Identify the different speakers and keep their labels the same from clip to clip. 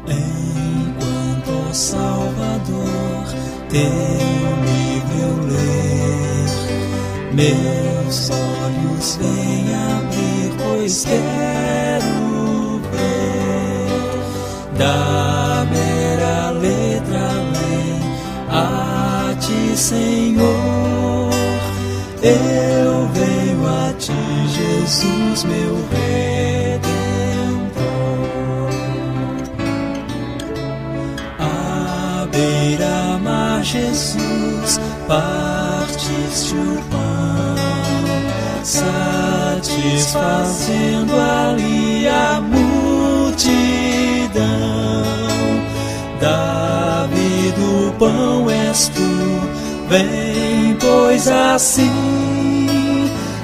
Speaker 1: Enquanto, ó Salvador, teu livro eu ler, meus olhos vêm abrir, pois quero ver da mera letra além a ti, Senhor. Eu venho a ti, Jesus, meu Redentor. À beira-mar, Jesus, partiste o pão, satisfazendo ali a multidão. Davi do pão és tu, vem, pois assim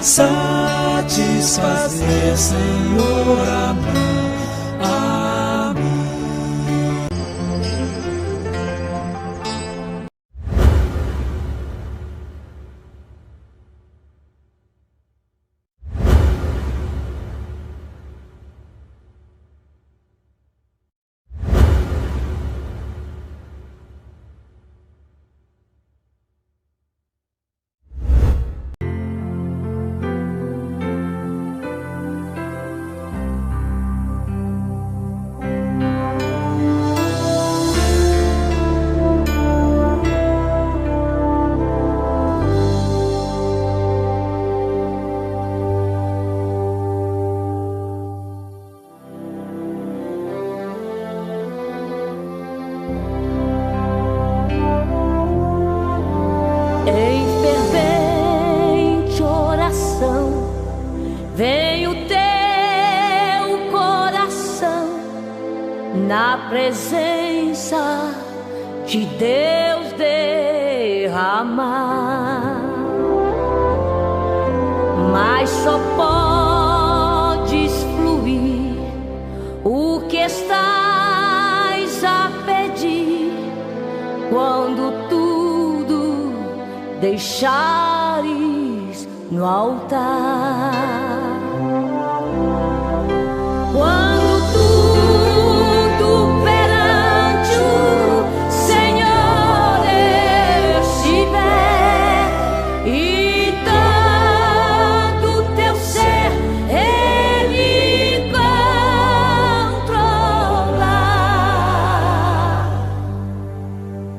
Speaker 1: satisfazer, Senhor, a mim.
Speaker 2: Na presença de Deus derramar, mas só podes fluir o que estás a pedir quando tudo deixares no altar.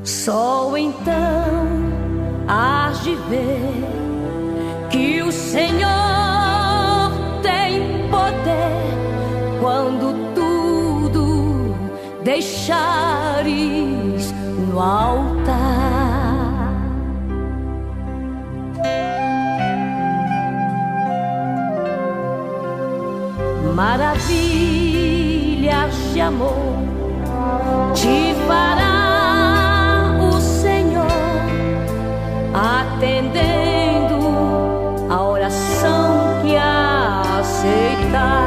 Speaker 2: Só então hás de ver que o Senhor tem poder quando tudo deixares no altar. Maravilhas de amor te fará atendendo a oração que aceitar.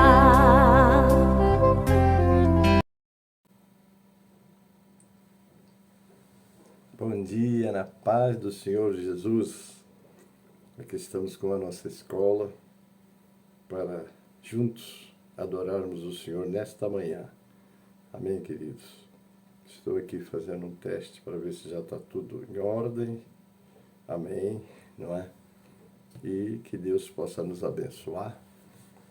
Speaker 3: Bom dia, na paz do Senhor Jesus. Aqui estamos com a nossa escola para juntos adorarmos o Senhor nesta manhã. Amém, queridos? Estou aqui fazendo um teste para ver se já está tudo em ordem. Amém, não é? E que Deus possa nos abençoar.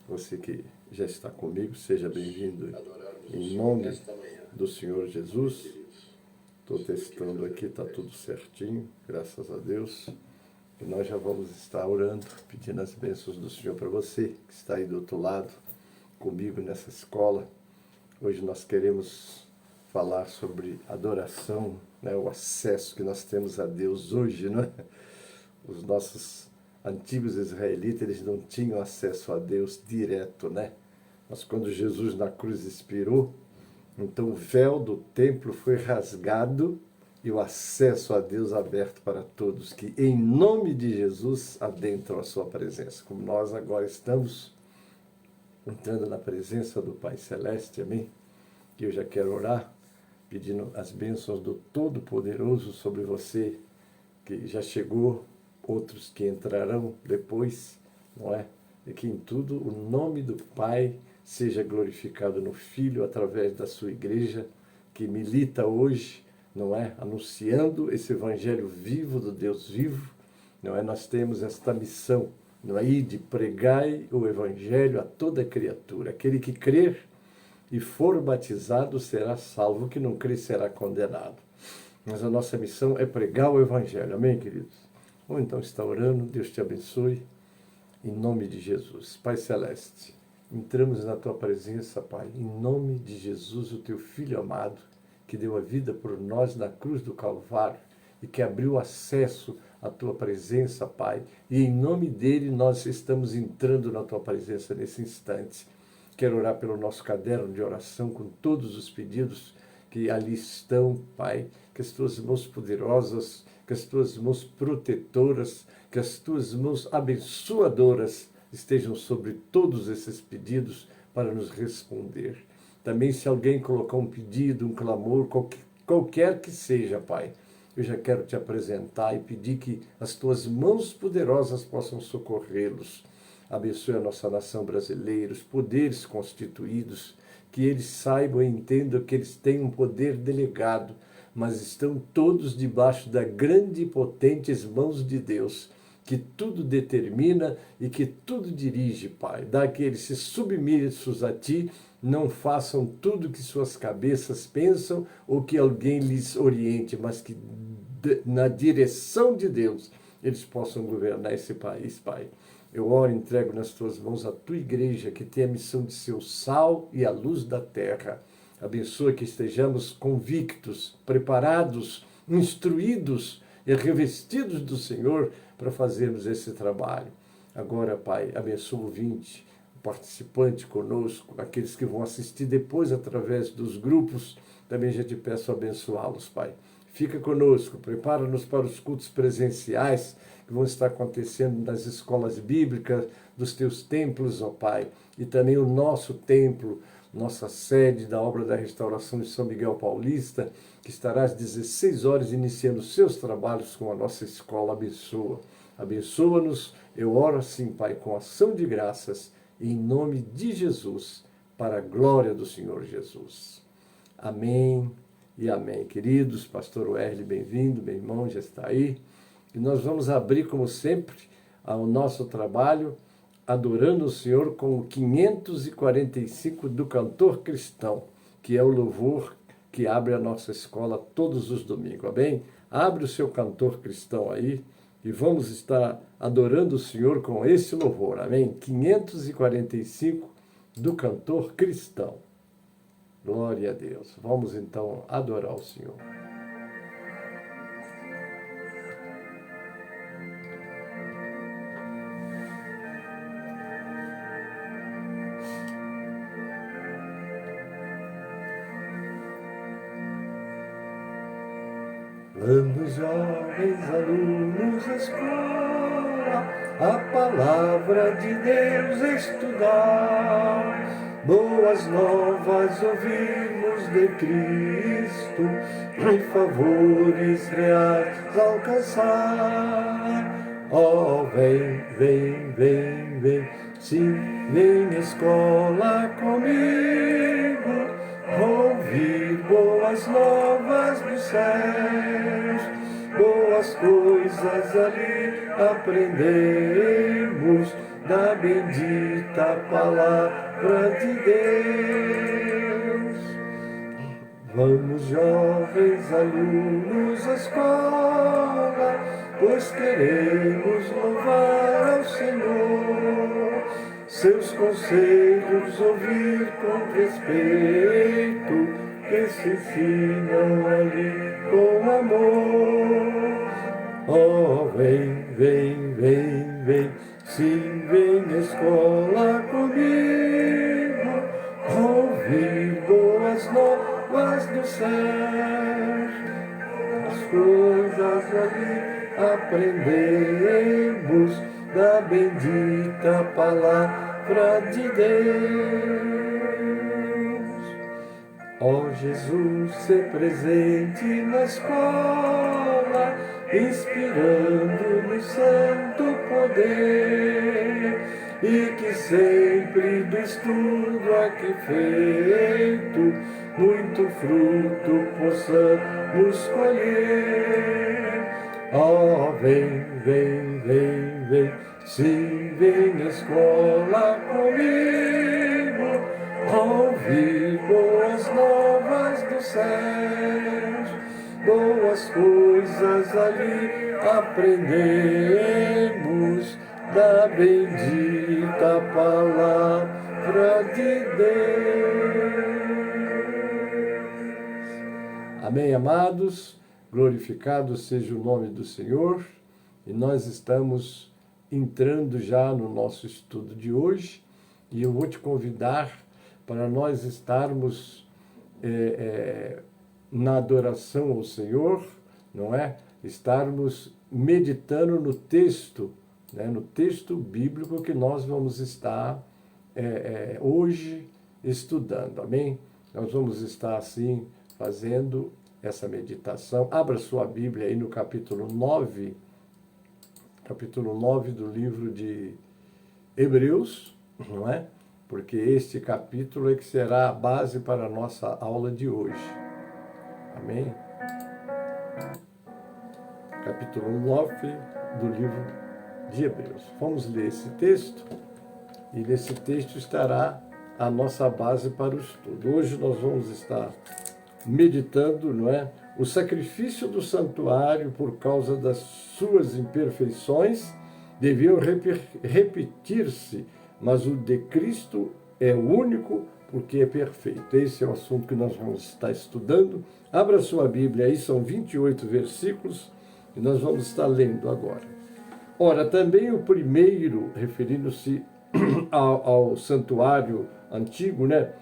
Speaker 3: Você que já está comigo, seja bem-vindo em nome do Senhor Jesus. Estou testando aqui, está tudo certinho, graças a Deus. E nós já vamos estar orando, pedindo as bênçãos do Senhor para você que está aí do outro lado, comigo nessa escola. Hoje nós queremos falar sobre adoração, né, o acesso que nós temos a Deus hoje, né? Os nossos antigos israelitas, eles não tinham acesso a Deus direto, né? Mas quando Jesus na cruz expirou, então o véu do templo foi rasgado e o acesso a Deus aberto para todos, que em nome de Jesus adentram a sua presença. Como nós agora estamos entrando na presença do Pai Celeste, amém? Que eu já quero orar, pedindo as bênçãos do Todo-Poderoso sobre você, que já chegou, outros que entrarão depois, não é? E que em tudo o nome do Pai seja glorificado no Filho, através da sua igreja, que milita hoje, não é? Anunciando esse evangelho vivo do Deus vivo, não é? Nós temos esta missão, não é? De pregar o evangelho a toda criatura. Aquele que crer e for batizado será salvo, o que não crer será condenado. Mas a nossa missão é pregar o evangelho. Amém, queridos? Ou então está orando, Deus te abençoe, em nome de Jesus. Pai Celeste, entramos na tua presença, Pai, em nome de Jesus, o teu Filho amado, que deu a vida por nós na cruz do Calvário e que abriu acesso à tua presença, Pai. E em nome dele nós estamos entrando na tua presença nesse instante. Quero orar pelo nosso caderno de oração com todos os pedidos que ali estão, Pai. Que as tuas mãos poderosas, que as tuas mãos protetoras, que as tuas mãos abençoadoras estejam sobre todos esses pedidos para nos responder. Também se alguém colocar um pedido, um clamor, qualquer que seja, Pai, eu já quero te apresentar e pedir que as tuas mãos poderosas possam socorrê-los. Abençoe a nossa nação brasileira, os poderes constituídos, que eles saibam e entendam que eles têm um poder delegado, mas estão todos debaixo da grande e potentes mãos de Deus, que tudo determina e que tudo dirige, Pai. Dá que eles se submissos a Ti, não façam tudo que suas cabeças pensam ou que alguém lhes oriente, mas que na direção de Deus eles possam governar esse país, Pai. Eu oro e entrego nas Tuas mãos a Tua igreja, que tem a missão de ser o sal e a luz da terra. Abençoa que estejamos convictos, preparados, instruídos e revestidos do Senhor para fazermos esse trabalho. Agora, Pai, abençoa o ouvinte, o participante conosco, aqueles que vão assistir depois através dos grupos, também já te peço abençoá-los, Pai. Fica conosco, prepara-nos para os cultos presenciais que vão estar acontecendo nas escolas bíblicas dos Teus templos, ó Pai, e também o nosso templo, nossa sede da obra da restauração de São Miguel Paulista, que estará às 16 horas iniciando seus trabalhos com a nossa escola. Abençoa. Abençoa-nos, eu oro assim, Pai, com ação de graças, em nome de Jesus, para a glória do Senhor Jesus. Amém e amém. Queridos, pastor Werley, bem-vindo, meu irmão, já está aí. E nós vamos abrir, como sempre, o nosso trabalho, adorando o Senhor com o 545 do Cantor Cristão, que é o louvor que abre a nossa escola todos os domingos, amém? Abre o seu Cantor Cristão aí e vamos estar adorando o Senhor com esse louvor, amém? 545 do Cantor Cristão. Glória a Deus. Vamos então adorar o Senhor. Vamos, jovens alunos da escola, a palavra de Deus estudar, boas novas ouvirmos de Cristo, e favores reais alcançar. Oh, vem, vem, vem, vem, sim, vem escola comigo, ouvir boas novas dos céus, boas coisas ali aprendemos, da bendita palavra de Deus. Vamos, jovens alunos à escola, pois queremos louvar ao Senhor, seus conselhos ouvir com respeito, que se ensinam ali com amor. Oh, vem, vem, vem, vem, sim, vem escola comigo, ouvir boas novas do céu, as coisas ali aprendemos, da bendita palavra de Deus. Ó Jesus, ser presente na escola, inspirando no santo poder, e que sempre do estudo aqui feito, muito fruto possamos colher. Oh, vem, vem, vem, vem, sim, vem à escola comigo, ouvir boas novas dos céus, boas coisas ali aprendemos da bendita palavra de Deus. Amém, amados? Glorificado seja o nome do Senhor. E nós estamos entrando já no nosso estudo de hoje. E eu vou te convidar para nós estarmos na adoração ao Senhor, não é? Estarmos meditando no texto, né? No texto bíblico que nós vamos estar hoje estudando, amém? Nós vamos estar assim fazendo essa meditação. Abra sua Bíblia aí no capítulo 9 do livro de Hebreus, não é? Porque este capítulo é que será a base para a nossa aula de hoje. Amém? Capítulo 9 do livro de Hebreus. Vamos ler esse texto, e nesse texto estará a nossa base para o estudo. Hoje nós vamos estar meditando, não é? O sacrifício do santuário, por causa das suas imperfeições, deviam repetir-se, mas o de Cristo é único, porque é perfeito. Esse é o assunto que nós vamos estar estudando. Abra sua Bíblia aí, são 28 versículos, e nós vamos estar lendo agora. Ora, também o primeiro, referindo-se ao santuário antigo, né?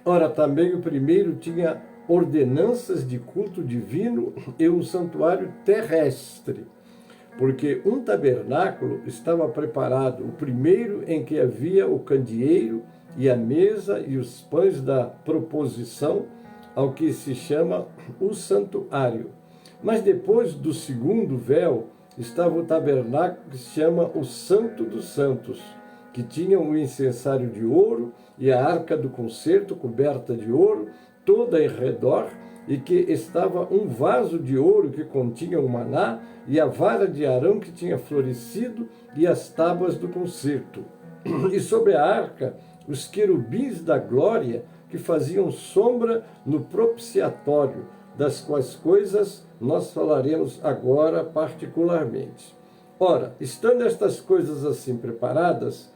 Speaker 3: Ora, também o primeiro tinha ordenanças de culto divino e um santuário terrestre, porque um tabernáculo estava preparado, o primeiro em que havia o candeeiro e a mesa e os pães da proposição, ao que se chama o santuário. Mas depois do segundo véu estava o tabernáculo que se chama o Santo dos Santos, que tinha um incensário de ouro e a arca do concerto coberta de ouro, toda em redor, e que estava um vaso de ouro que continha o maná, e a vara de Arão que tinha florescido, e as tábuas do concerto. E sobre a arca, os querubins da glória, que faziam sombra no propiciatório, das quais coisas nós falaremos agora particularmente. Ora, estando estas coisas assim preparadas,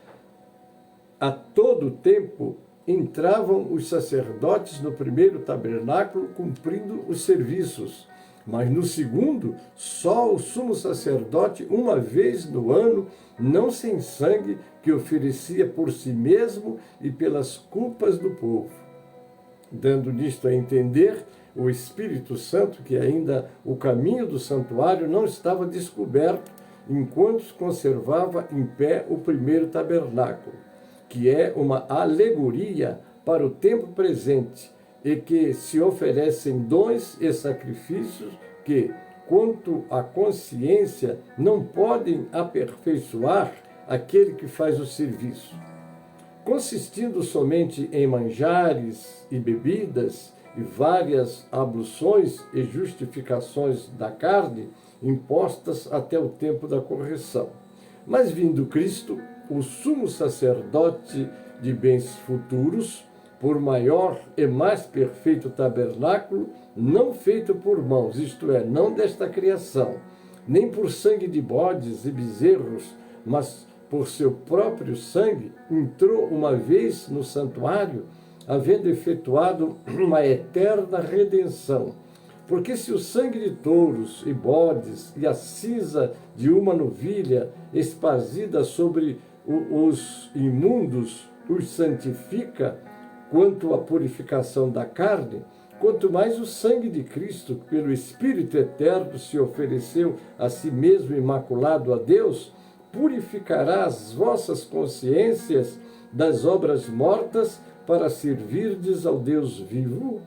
Speaker 3: a todo tempo entravam os sacerdotes no primeiro tabernáculo cumprindo os serviços, mas no segundo, só o sumo sacerdote, uma vez no ano, não sem sangue, que oferecia por si mesmo e pelas culpas do povo. Dando nisto a entender o Espírito Santo que ainda o caminho do santuário não estava descoberto, enquanto se conservava em pé o primeiro tabernáculo, que é uma alegoria para o tempo presente, e que se oferecem dons e sacrifícios que, quanto à consciência, não podem aperfeiçoar aquele que faz o serviço. Consistindo somente em manjares e bebidas e várias abluções e justificações da carne, impostas até o tempo da correção. Mas vindo Cristo, o sumo sacerdote de bens futuros, por maior e mais perfeito tabernáculo, não feito por mãos, isto é, não desta criação, nem por sangue de bodes e bezerros, mas por seu próprio sangue, entrou uma vez no santuário, havendo efetuado uma eterna redenção. Porque se o sangue de touros e bodes e a cinza de uma novilha esparcida sobre os imundos os santifica, quanto à purificação da carne, quanto mais o sangue de Cristo, que pelo Espírito Eterno se ofereceu a si mesmo imaculado a Deus, purificará as vossas consciências das obras mortas para servirdes ao Deus vivo.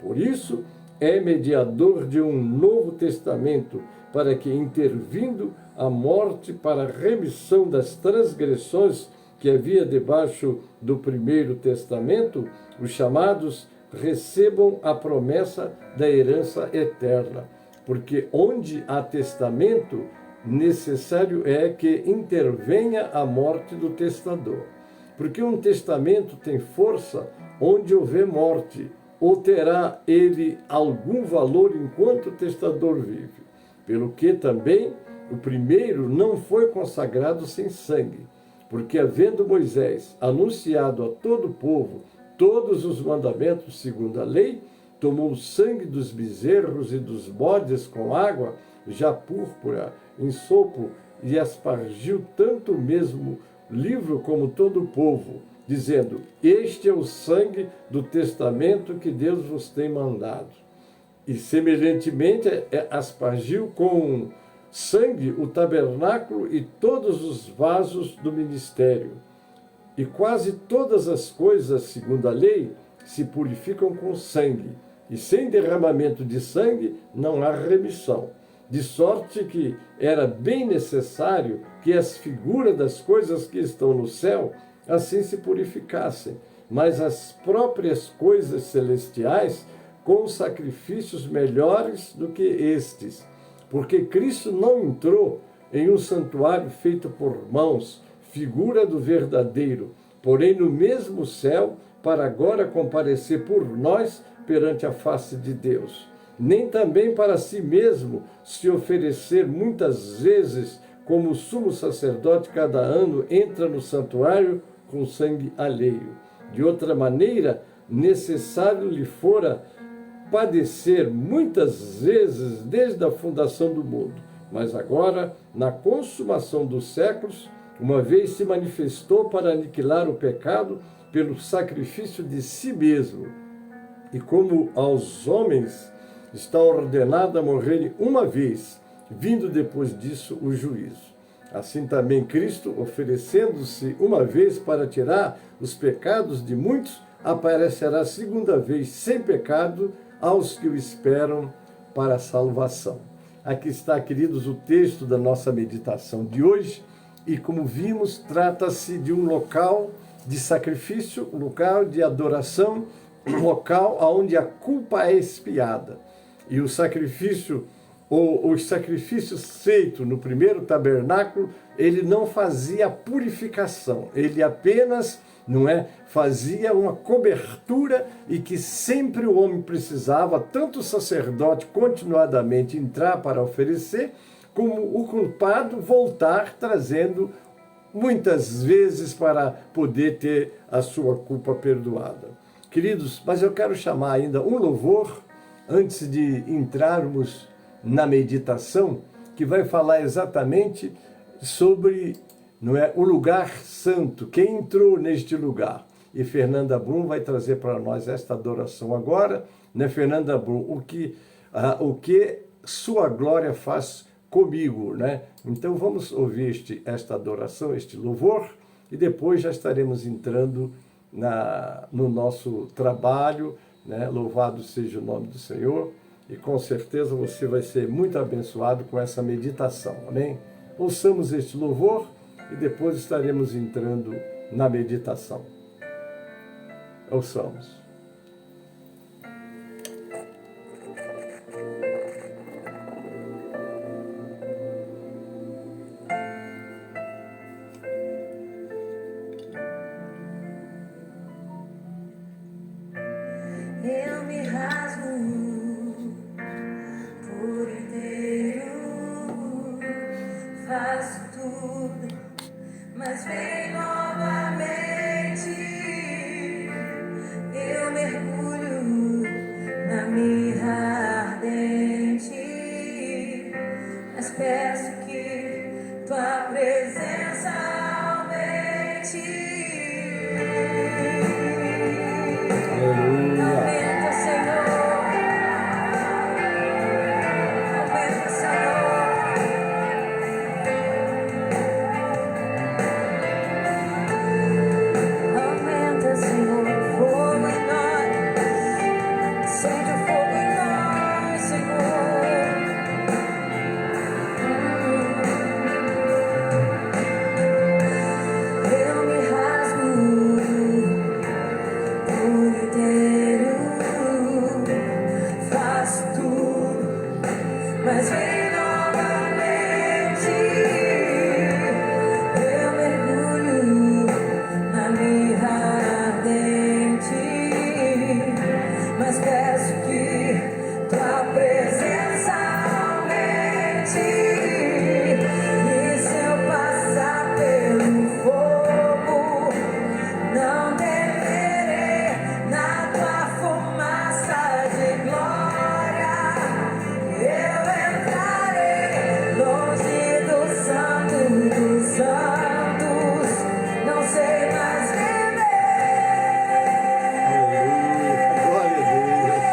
Speaker 3: Por isso, é mediador de um novo testamento, para que, intervindo a morte para a remissão das transgressões que havia debaixo do primeiro testamento, os chamados recebam a promessa da herança eterna. Porque onde há testamento, necessário é que intervenha a morte do testador. Porque um testamento tem força onde houver morte, ou terá ele algum valor enquanto o testador vive. Pelo que também o primeiro não foi consagrado sem sangue, porque havendo Moisés anunciado a todo o povo todos os mandamentos segundo a lei, tomou o sangue dos bezerros e dos bodes com água, já púrpura, em sopo, e aspargiu tanto o mesmo livro como todo o povo, dizendo: este é o sangue do testamento que Deus vos tem mandado. E semelhantemente aspargiu com sangue o tabernáculo e todos os vasos do ministério. E quase todas as coisas, segundo a lei, se purificam com sangue, e sem derramamento de sangue não há remissão. De sorte que era bem necessário que as figuras das coisas que estão no céu assim se purificassem, mas as próprias coisas celestiais com sacrifícios melhores do que estes. Porque Cristo não entrou em um santuário feito por mãos, figura do verdadeiro, porém no mesmo céu, para agora comparecer por nós perante a face de Deus. Nem também para si mesmo se oferecer muitas vezes, como o sumo sacerdote cada ano entra no santuário com sangue alheio. De outra maneira, necessário lhe fora padecer muitas vezes desde a fundação do mundo. Mas agora, na consumação dos séculos, uma vez se manifestou para aniquilar o pecado pelo sacrifício de si mesmo. E como aos homens está ordenado a morrerem uma vez, vindo depois disso o juízo. Assim também Cristo, oferecendo-se uma vez para tirar os pecados de muitos, aparecerá segunda vez sem pecado aos que o esperam para a salvação. Aqui está, queridos, o texto da nossa meditação de hoje, e como vimos, trata-se de um local de sacrifício, um local de adoração, um local onde a culpa é expiada. E o sacrifício, os sacrifícios feitos no primeiro tabernáculo, ele não fazia purificação, ele apenas, fazia uma cobertura, e que sempre o homem precisava, tanto o sacerdote continuadamente entrar para oferecer, como o culpado voltar trazendo muitas vezes para poder ter a sua culpa perdoada. Queridos, mas eu quero chamar ainda um louvor antes de entrarmos na meditação, que vai falar exatamente sobre o lugar santo, quem entrou neste lugar. E Fernanda Brum vai trazer para nós esta adoração agora, Fernanda Brum, o que sua glória faz comigo, Então vamos ouvir esta adoração, este louvor, e depois já estaremos entrando no nosso trabalho, Louvado seja o nome do Senhor, e com certeza você vai ser muito abençoado com essa meditação, amém? Ouçamos este louvor e depois estaremos entrando na meditação. Ouçamos.
Speaker 4: Eu me rasgo por inteiro, faço tudo, mas vem novamente. Eu mergulho na mirra ardente, mas peço que tua presença aumente. Eu me rasgo por inteiro. mas vem novamente. Eu mergulho na mirra ardente, mas peço que tua presença aumente. E se eu passar pelo fogo, não temerei, na tua fumaça de glória eu entrarei, longe do santo dos santos, não sei mais viver.
Speaker 3: Glória a Deus.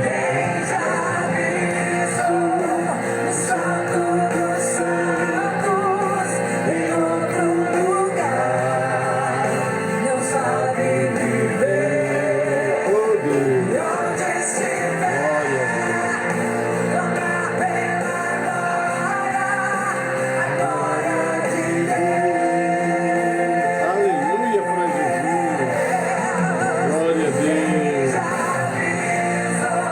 Speaker 4: Quem já pisou no santo dos santos, em outro lugar, não sabe viver.
Speaker 3: Oh Deus.
Speaker 4: E onde estiver, louvar pela glória, a glória de Deus.
Speaker 3: Aleluia para Jesus. Glória a Deus.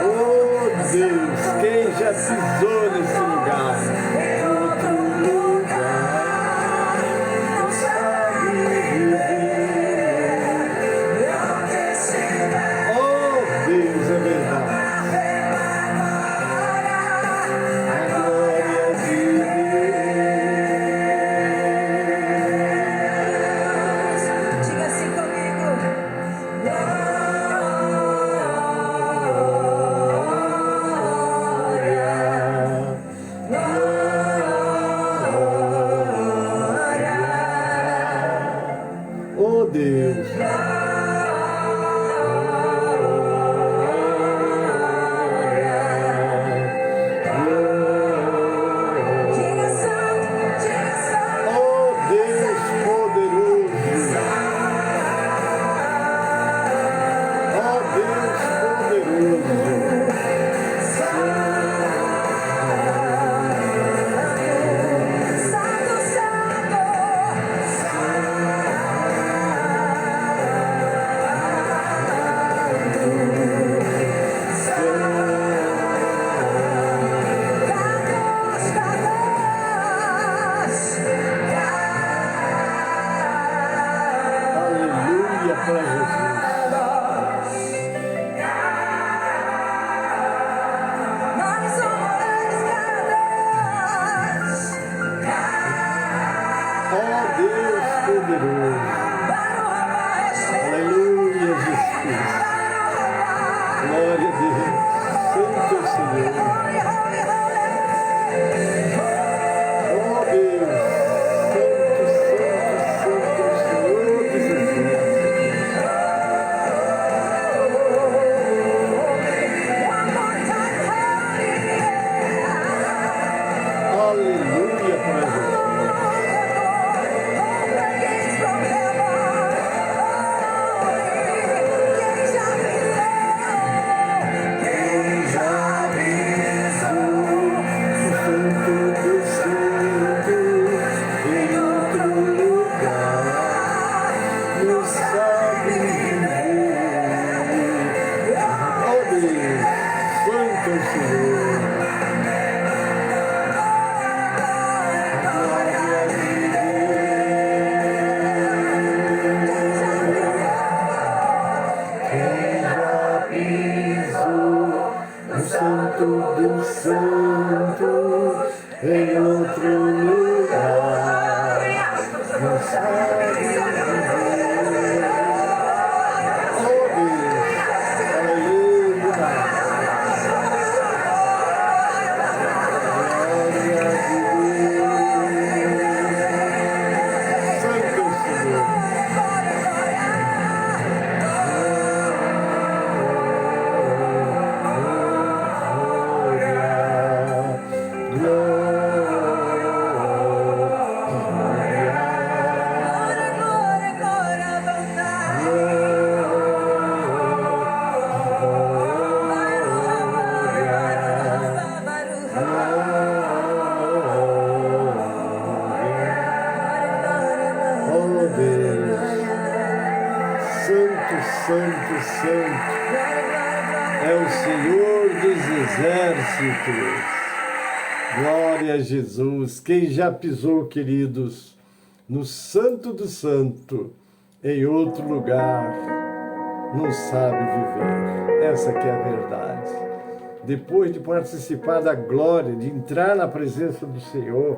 Speaker 3: Oh Deus, quem já pisou nesse lugar?
Speaker 4: Em outro lugar, não sabe viver. E onde estiver,
Speaker 3: Oh Deus, é verdade. A glória de Deus.
Speaker 4: diga assim comigo.
Speaker 3: Oh Deus.
Speaker 4: Diga santo, diga santo.
Speaker 3: Oh Deus poderoso. Oh Deus poderoso.
Speaker 4: Santo,
Speaker 3: Aleluia para Jesus.
Speaker 4: nós somos
Speaker 3: Oh Deus poderoso. Aleluia, Jesus. Glória a Deus. Santo é o Senhor. Oh Deus. Santo, santo, santo é o Senhor de Jesus. Aleluia para Jesus. Quem já pisou no santo dos santos, em outro lugar, não sabe viver. Oh Deus, santo é o Senhor. Glória a Deus. Quem já pisou no santo dos santos, em outro lugar, não sabe viver. Oh Deus, aleluia. Glória a Deus. Santo é o Senhor. Santo, Santo, Santo é o Senhor dos exércitos. Glória a Jesus. Quem já pisou, queridos, no Santo do Santo, em outro lugar, não sabe viver. Essa que é a verdade. Depois de participar da glória, de entrar na presença do Senhor,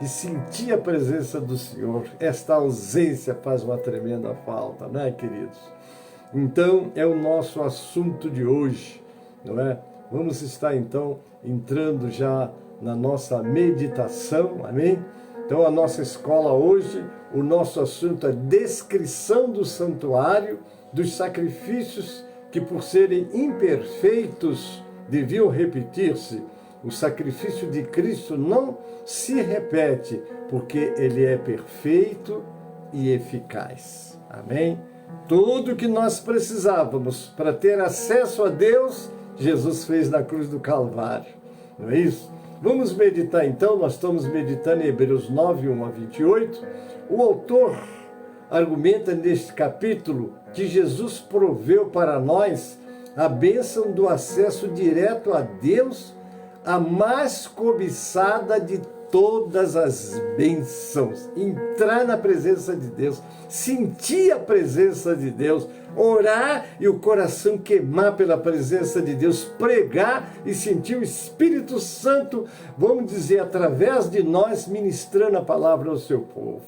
Speaker 3: de sentir a presença do Senhor, esta ausência faz uma tremenda falta, não é, queridos? Então, é o nosso assunto de hoje, não é? Vamos estar, então, entrando já na nossa meditação, amém? Então, a nossa escola hoje, o nosso assunto é descrição do santuário, dos sacrifícios que, por serem imperfeitos, deviam repetir-se. O sacrifício de Cristo não se repete, porque ele é perfeito e eficaz. Amém? Tudo o que nós precisávamos para ter acesso a Deus, Jesus fez na cruz do Calvário. Não é isso? Vamos meditar então, nós estamos meditando em Hebreus 9, 1 a 28. O autor argumenta neste capítulo que Jesus proveu para nós a bênção do acesso direto a Deus, a mais cobiçada de todas as bênçãos. Entrar na presença de Deus, sentir a presença de Deus, orar e o coração queimar pela presença de Deus, pregar e sentir o Espírito Santo, vamos dizer, através de nós, ministrando a palavra ao seu povo.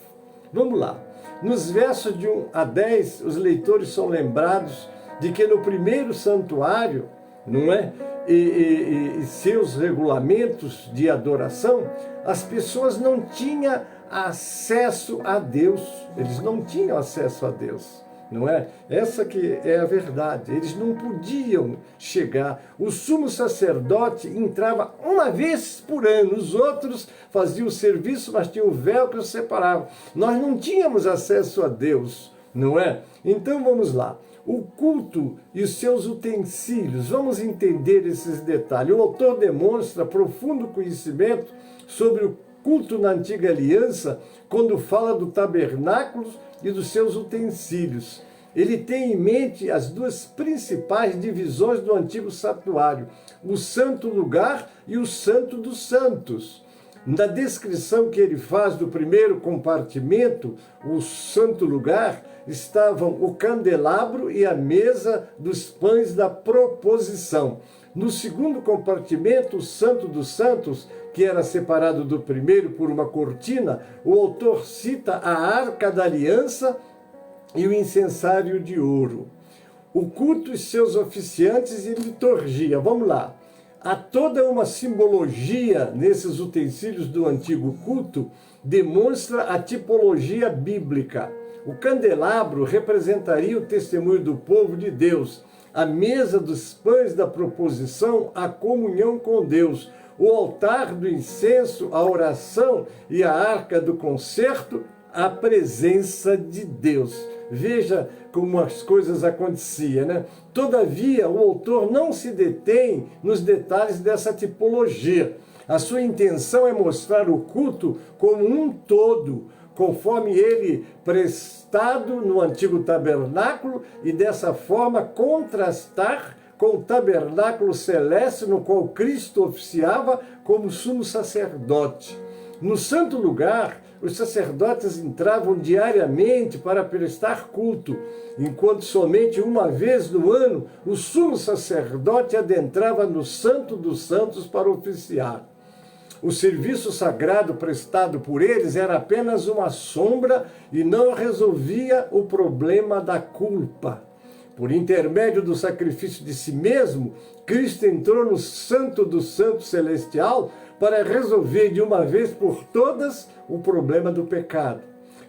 Speaker 3: Vamos lá. Nos versos de 1 a 10, os leitores são lembrados de que no primeiro santuário, não é? E seus regulamentos de adoração, as pessoas não tinham acesso a Deus. Eles não tinham acesso a Deus, não é? Essa que é a verdade. Eles não podiam chegar. O sumo sacerdote entrava uma vez por ano. Os outros faziam o serviço, mas tinha o véu que os separava. Nós não tínhamos acesso a Deus, não é? Então vamos lá. O culto e os seus utensílios, vamos entender esses detalhes. O autor demonstra profundo conhecimento sobre o culto na antiga aliança, quando fala do tabernáculo e dos seus utensílios. Ele tem em mente as duas principais divisões do antigo santuário, o santo lugar e o santo dos santos. Na descrição que ele faz do primeiro compartimento, o santo lugar, estavam o candelabro e a mesa dos pães da proposição. No segundo compartimento, o santo dos santos, que era separado do primeiro por uma cortina, o autor cita a arca da aliança e o incensário de ouro. O culto e seus oficiantes e liturgia. Vamos lá. Há toda uma simbologia nesses utensílios do antigo culto, demonstra a tipologia bíblica. O candelabro representaria o testemunho do povo de Deus, a mesa dos pães da proposição, a comunhão com Deus, o altar do incenso, a oração e a arca do concerto, a presença de Deus. Veja como as coisas aconteciam, né? Todavia, o autor não se detém nos detalhes dessa tipologia. A sua intenção é mostrar o culto como um todo, conforme ele prestado no antigo tabernáculo, e dessa forma contrastar com o tabernáculo celeste no qual Cristo oficiava como sumo sacerdote. No santo lugar, os sacerdotes entravam diariamente para prestar culto, enquanto somente uma vez no ano o sumo sacerdote adentrava no Santo dos Santos para oficiar. O serviço sagrado prestado por eles era apenas uma sombra e não resolvia o problema da culpa. Por intermédio do sacrifício de si mesmo, Cristo entrou no Santo do Santo Celestial para resolver de uma vez por todas o problema do pecado.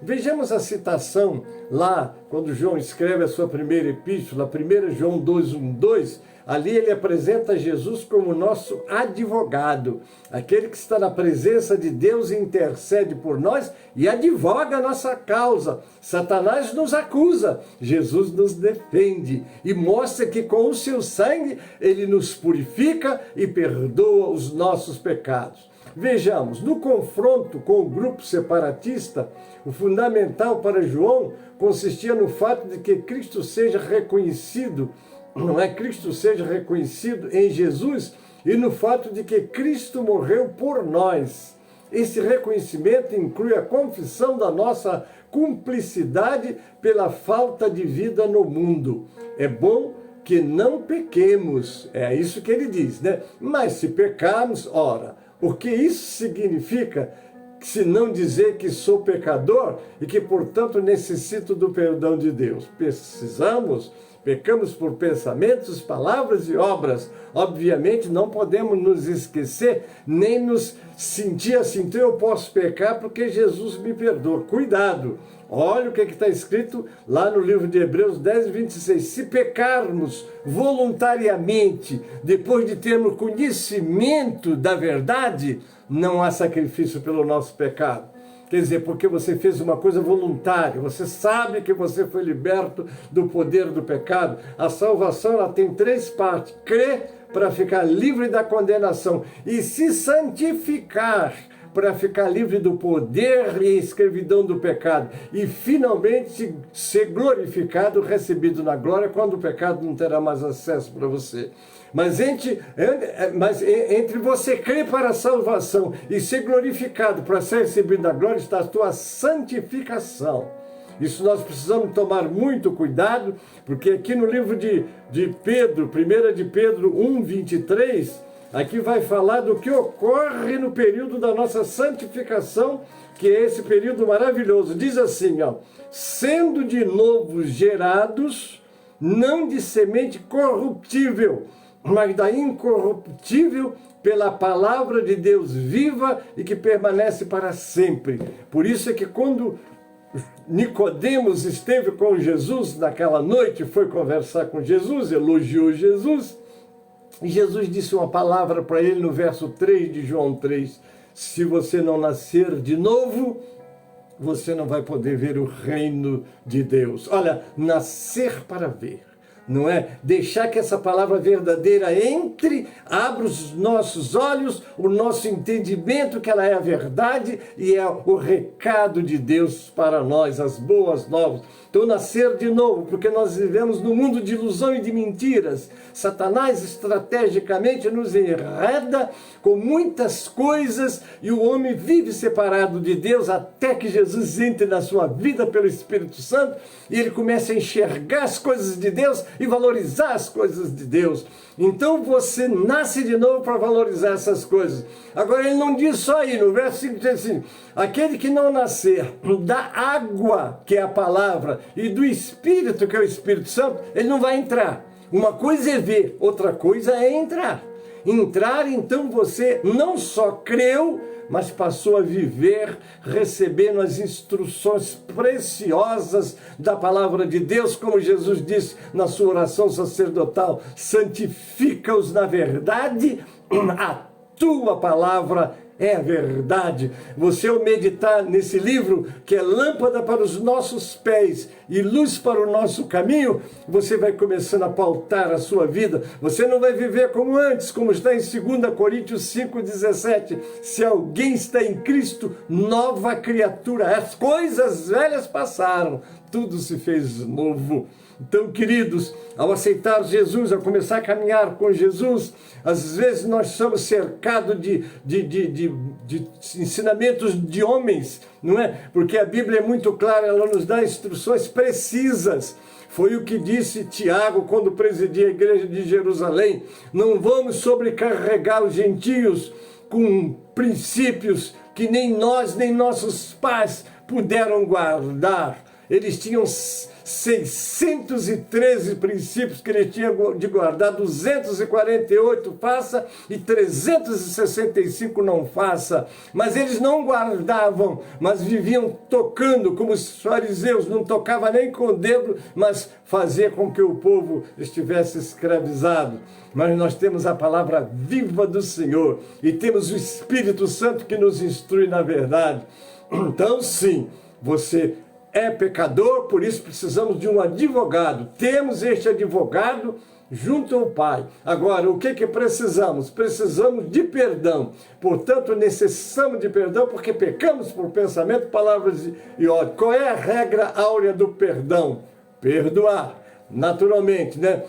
Speaker 3: Vejamos a citação lá, quando João escreve a sua primeira epístola, 1 João 2:1-2, ali ele apresenta Jesus como nosso advogado, aquele que está na presença de Deus e intercede por nós e advoga a nossa causa. Satanás nos acusa, Jesus nos defende e mostra que com o seu sangue ele nos purifica e perdoa os nossos pecados. Vejamos, no confronto com o grupo separatista, o fundamental para João consistia no fato de que Cristo seja reconhecido, não é? Cristo seja reconhecido em Jesus e no fato de que Cristo morreu por nós. Esse reconhecimento inclui a confissão da nossa cumplicidade pela falta de vida no mundo. É bom que não pequemos, é isso que ele diz, né? Mas se pecarmos, ora, o que isso significa? Se não dizer que sou pecador e que, portanto, necessito do perdão de Deus. Pecamos por pensamentos, palavras e obras. Obviamente, não podemos nos esquecer, nem nos sentir assim, então eu posso pecar porque Jesus me perdoa. Cuidado! Olha o que está escrito lá no livro de Hebreus 10, 26. Se pecarmos voluntariamente, depois de termos conhecimento da verdade, não há sacrifício pelo nosso pecado. Quer dizer, porque você fez uma coisa voluntária, você sabe que você foi liberto do poder do pecado. A salvação ela tem 3 partes: crer para ficar livre da condenação e se santificar para ficar livre do poder e escravidão do pecado, e finalmente ser glorificado, recebido na glória, quando o pecado não terá mais acesso para você. Mas entre você crer para a salvação e ser glorificado para ser recebido na glória, está a tua santificação. Isso nós precisamos tomar muito cuidado, porque aqui no livro de Pedro, 1 de Pedro 1, 23, aqui vai falar do que ocorre no período da nossa santificação, que é esse período maravilhoso. Diz assim, ó: sendo de novo gerados, não de semente corruptível, mas da incorruptível, pela palavra de Deus viva e que permanece para sempre. Por isso é que quando Nicodemos esteve com Jesus naquela noite, foi conversar com Jesus, elogiou Jesus, e Jesus disse uma palavra para ele no verso 3 de João 3. Se você não nascer de novo, você não vai poder ver o reino de Deus. Olha, nascer para ver. Não é? Deixar que essa palavra verdadeira entre, abra os nossos olhos, o nosso entendimento que ela é a verdade e é o recado de Deus para nós, as boas novas. Então, nascer de novo, porque nós vivemos num mundo de ilusão e de mentiras. Satanás estrategicamente nos enreda com muitas coisas e o homem vive separado de Deus até que Jesus entre na sua vida pelo Espírito Santo e ele começa a enxergar as coisas de Deus e valorizar as coisas de Deus. Então você nasce de novo para valorizar essas coisas. Agora ele não diz só aí, no verso 5 diz assim: aquele que não nascer da água, que é a palavra, e do Espírito, que é o Espírito Santo, ele não vai entrar. Uma coisa é ver, outra coisa é entrar. Entrar, então você não só creu, mas passou a viver recebendo as instruções preciosas da palavra de Deus, como Jesus disse na sua oração sacerdotal: santifica-os na verdade, a tua palavra é a verdade. Você, ao meditar nesse livro, que é lâmpada para os nossos pés e luz para o nosso caminho, você vai começando a pautar a sua vida. Você não vai viver como antes, como está em 2 Coríntios 5,17. Se alguém está em Cristo, nova criatura. As coisas velhas passaram, tudo se fez novo. Então, queridos, ao aceitar Jesus, ao começar a caminhar com Jesus, às vezes nós somos cercados de ensinamentos de homens, não é? Porque a Bíblia é muito clara, ela nos dá instruções precisas. Foi o que disse Tiago quando presidia a igreja de Jerusalém: não vamos sobrecarregar os gentios com princípios que nem nós, nem nossos pais puderam guardar. Eles tinham 613 princípios que ele tinha de guardar, 248 faça e 365 não faça. Mas eles não guardavam, mas viviam tocando, como os fariseus, não tocava nem com o dedo, mas fazia com que o povo estivesse escravizado. Mas nós temos a palavra viva do Senhor e temos o Espírito Santo que nos instrui na verdade. Então, sim, você é pecador, por isso precisamos de um advogado. Temos este advogado junto ao Pai. Agora, o que precisamos? Precisamos de perdão. Portanto, necessitamos de perdão porque pecamos por pensamento, palavras e ódio. Qual é a regra áurea do perdão? Perdoar, naturalmente, né?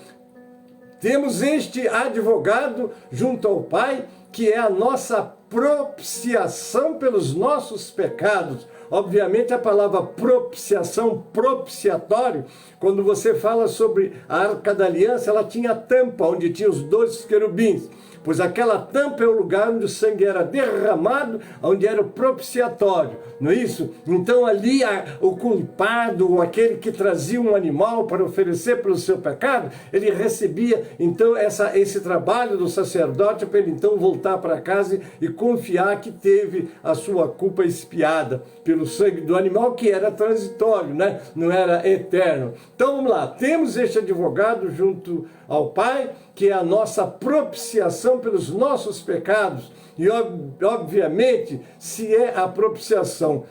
Speaker 3: Temos este advogado junto ao Pai, que é a nossa propiciação pelos nossos pecados. Obviamente a palavra propiciação, propiciatório, quando você fala sobre a Arca da Aliança, ela tinha a tampa, onde tinha os 2 querubins. Pois aquela tampa é o lugar onde o sangue era derramado, onde era o propiciatório, não é isso? Então ali o culpado, ou aquele que trazia um animal para oferecer pelo seu pecado, ele recebia então esse trabalho do sacerdote para ele então voltar para casa e confiar que teve a sua culpa expiada pelo sangue do animal, que era transitório, né? Não era eterno. Então vamos lá, temos este advogado junto ao Pai, que é a nossa propiciação pelos nossos pecados. E obviamente, se é a propiciação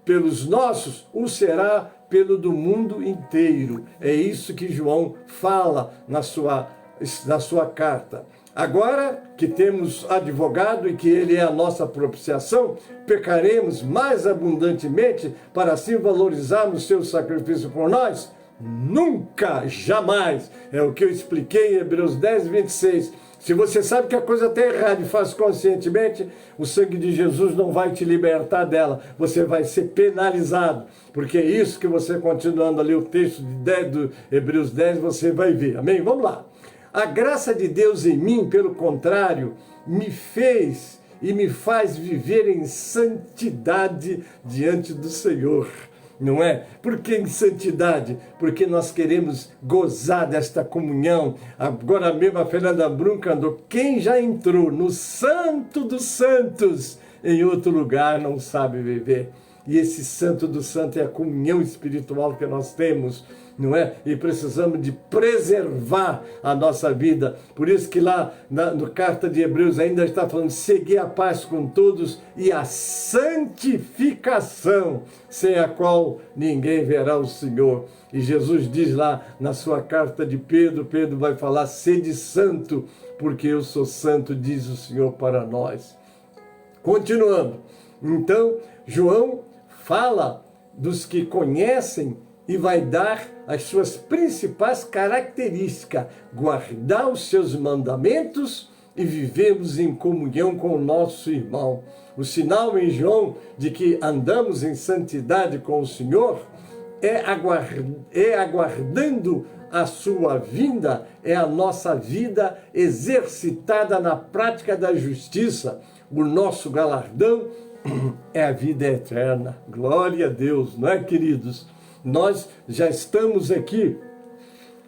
Speaker 3: pelos nossos, o será pelo do mundo inteiro. É isso que João fala na sua carta. Agora que temos advogado e que ele é a nossa propiciação, pecaremos mais abundantemente para assim valorizarmos seu sacrifício por nós? Nunca, jamais. É o que eu expliquei em Hebreus 10, 26. Se você sabe que a coisa está errada e faz conscientemente, o sangue de Jesus não vai te libertar dela. Você vai ser penalizado. Porque é isso que você, continuando ali o texto do Hebreus 10, você vai ver. Amém? Vamos lá. A graça de Deus em mim, pelo contrário, me fez e me faz viver em santidade diante do Senhor. Não é? Por que em santidade? Porque nós queremos gozar desta comunhão. Agora mesmo a Fernanda Brum cantou: quem já entrou no Santo dos Santos em outro lugar não sabe viver. E esse Santo dos Santos é a comunhão espiritual que nós temos, não é? E precisamos de preservar a nossa vida. Por isso que lá na carta de Hebreus ainda está falando: seguir a paz com todos e a santificação, sem a qual ninguém verá o Senhor. E Jesus diz lá na sua carta de Pedro vai falar: sede santo, porque eu sou santo, diz o Senhor para nós. Continuando, então, João fala dos que conhecem e vai dar as suas principais características: guardar os seus mandamentos e vivemos em comunhão com o nosso irmão. O sinal em João de que andamos em santidade com o Senhor é aguardando a sua vinda, é a nossa vida exercitada na prática da justiça. O nosso galardão é a vida eterna. Glória a Deus, não é, queridos? Nós já estamos aqui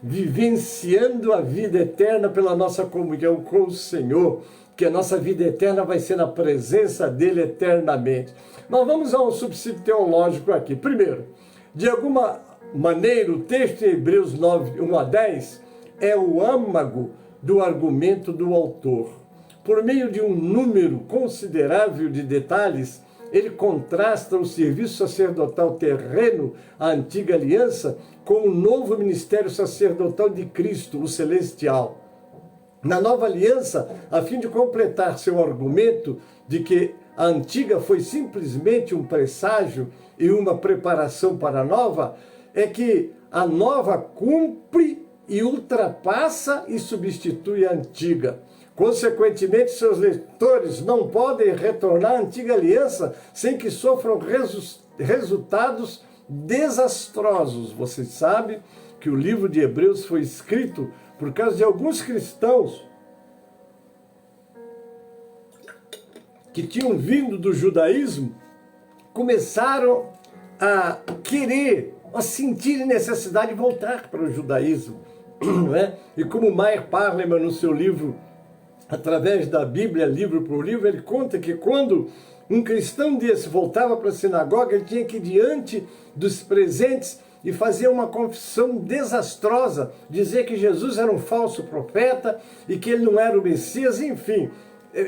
Speaker 3: vivenciando a vida eterna pela nossa comunhão com o Senhor, que a nossa vida eterna vai ser na presença dele eternamente. Mas vamos a um subsídio teológico aqui. Primeiro, de alguma maneira, o texto em Hebreus 9, 1 a 10 é o âmago do argumento do autor. Por meio de um número considerável de detalhes, ele contrasta o serviço sacerdotal terreno, a antiga aliança, com o novo ministério sacerdotal de Cristo, o celestial. Na nova aliança, a fim de completar seu argumento de que a antiga foi simplesmente um presságio e uma preparação para a nova, é que a nova cumpre e ultrapassa e substitui a antiga. Consequentemente, seus leitores não podem retornar à antiga aliança sem que sofram resultados desastrosos. Você sabe que o livro de Hebreus foi escrito por causa de alguns cristãos que tinham vindo do judaísmo, começaram a querer, a sentir necessidade de voltar para o judaísmo. Não é? E como Meyer Parleman, no seu livro Através da Bíblia, livro por livro, ele conta que quando um cristão desse voltava para a sinagoga, ele tinha que ir diante dos presentes e fazer uma confissão desastrosa, dizer que Jesus era um falso profeta e que ele não era o Messias, enfim,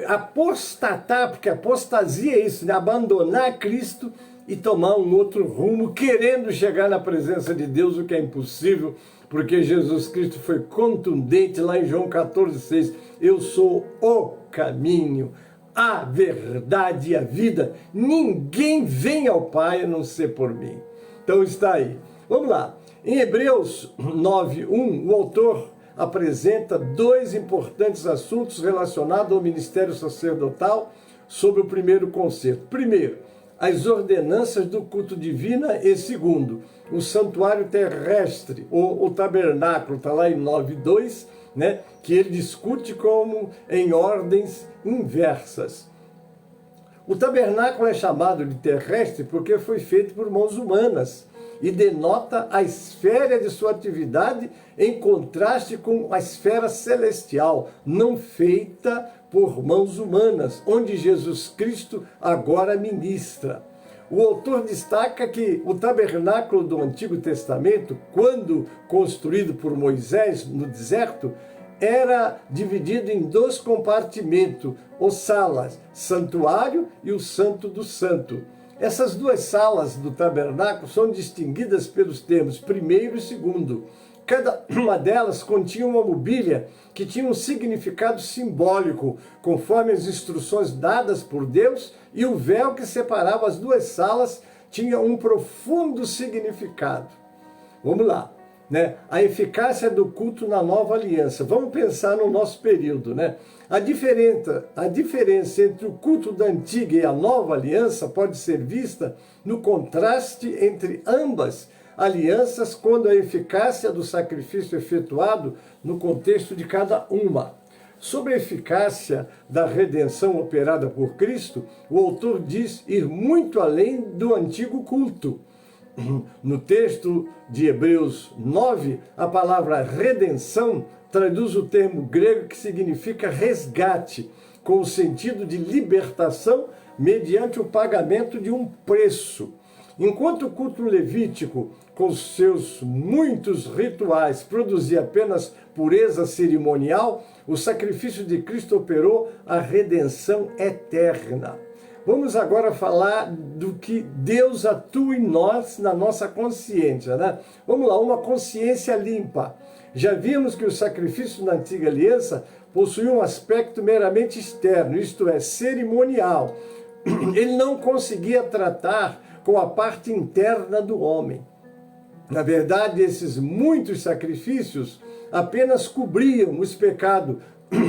Speaker 3: apostatar, porque apostasia é isso, né? Abandonar Cristo e tomar um outro rumo, querendo chegar na presença de Deus, o que é impossível, porque Jesus Cristo foi contundente lá em João 14,6, eu sou o caminho, a verdade e a vida, ninguém vem ao Pai a não ser por mim. Então está aí. Vamos lá. Em Hebreus 9:1, o autor apresenta dois importantes assuntos relacionados ao ministério sacerdotal sobre o primeiro concerto. Primeiro, as ordenanças do culto divino, e segundo, o santuário terrestre, ou o tabernáculo, está lá em 9:2, né, que ele discute como em ordens inversas. O tabernáculo é chamado de terrestre porque foi feito por mãos humanas e denota a esfera de sua atividade em contraste com a esfera celestial, não feita por mãos humanas, onde Jesus Cristo agora ministra. O autor destaca que o tabernáculo do Antigo Testamento, quando construído por Moisés no deserto, era dividido em dois compartimentos, os salas, santuário e o santo do santo. Essas duas salas do tabernáculo são distinguidas pelos termos primeiro e segundo. Cada uma delas continha uma mobília que tinha um significado simbólico, conforme as instruções dadas por Deus, e o véu que separava as duas salas tinha um profundo significado. Vamos lá, né? A eficácia do culto na nova aliança. Vamos pensar no nosso período, né? A diferença entre o culto da antiga e a nova aliança pode ser vista no contraste entre ambas alianças, quando a eficácia do sacrifício efetuado no contexto de cada uma. Sobre a eficácia da redenção operada por Cristo, o autor diz ir muito além do antigo culto. No texto de Hebreus 9, a palavra redenção traduz o termo grego que significa resgate, com o sentido de libertação mediante o pagamento de um preço. Enquanto o culto levítico, com seus muitos rituais, produzia apenas pureza cerimonial, o sacrifício de Cristo operou a redenção eterna. Vamos agora falar do que Deus atua em nós, na nossa consciência, né? Vamos lá, uma consciência limpa. Já vimos que o sacrifício na antiga aliança possuía um aspecto meramente externo, isto é, cerimonial. Ele não conseguia tratar com a parte interna do homem. Na verdade, esses muitos sacrifícios apenas cobriam os pecados,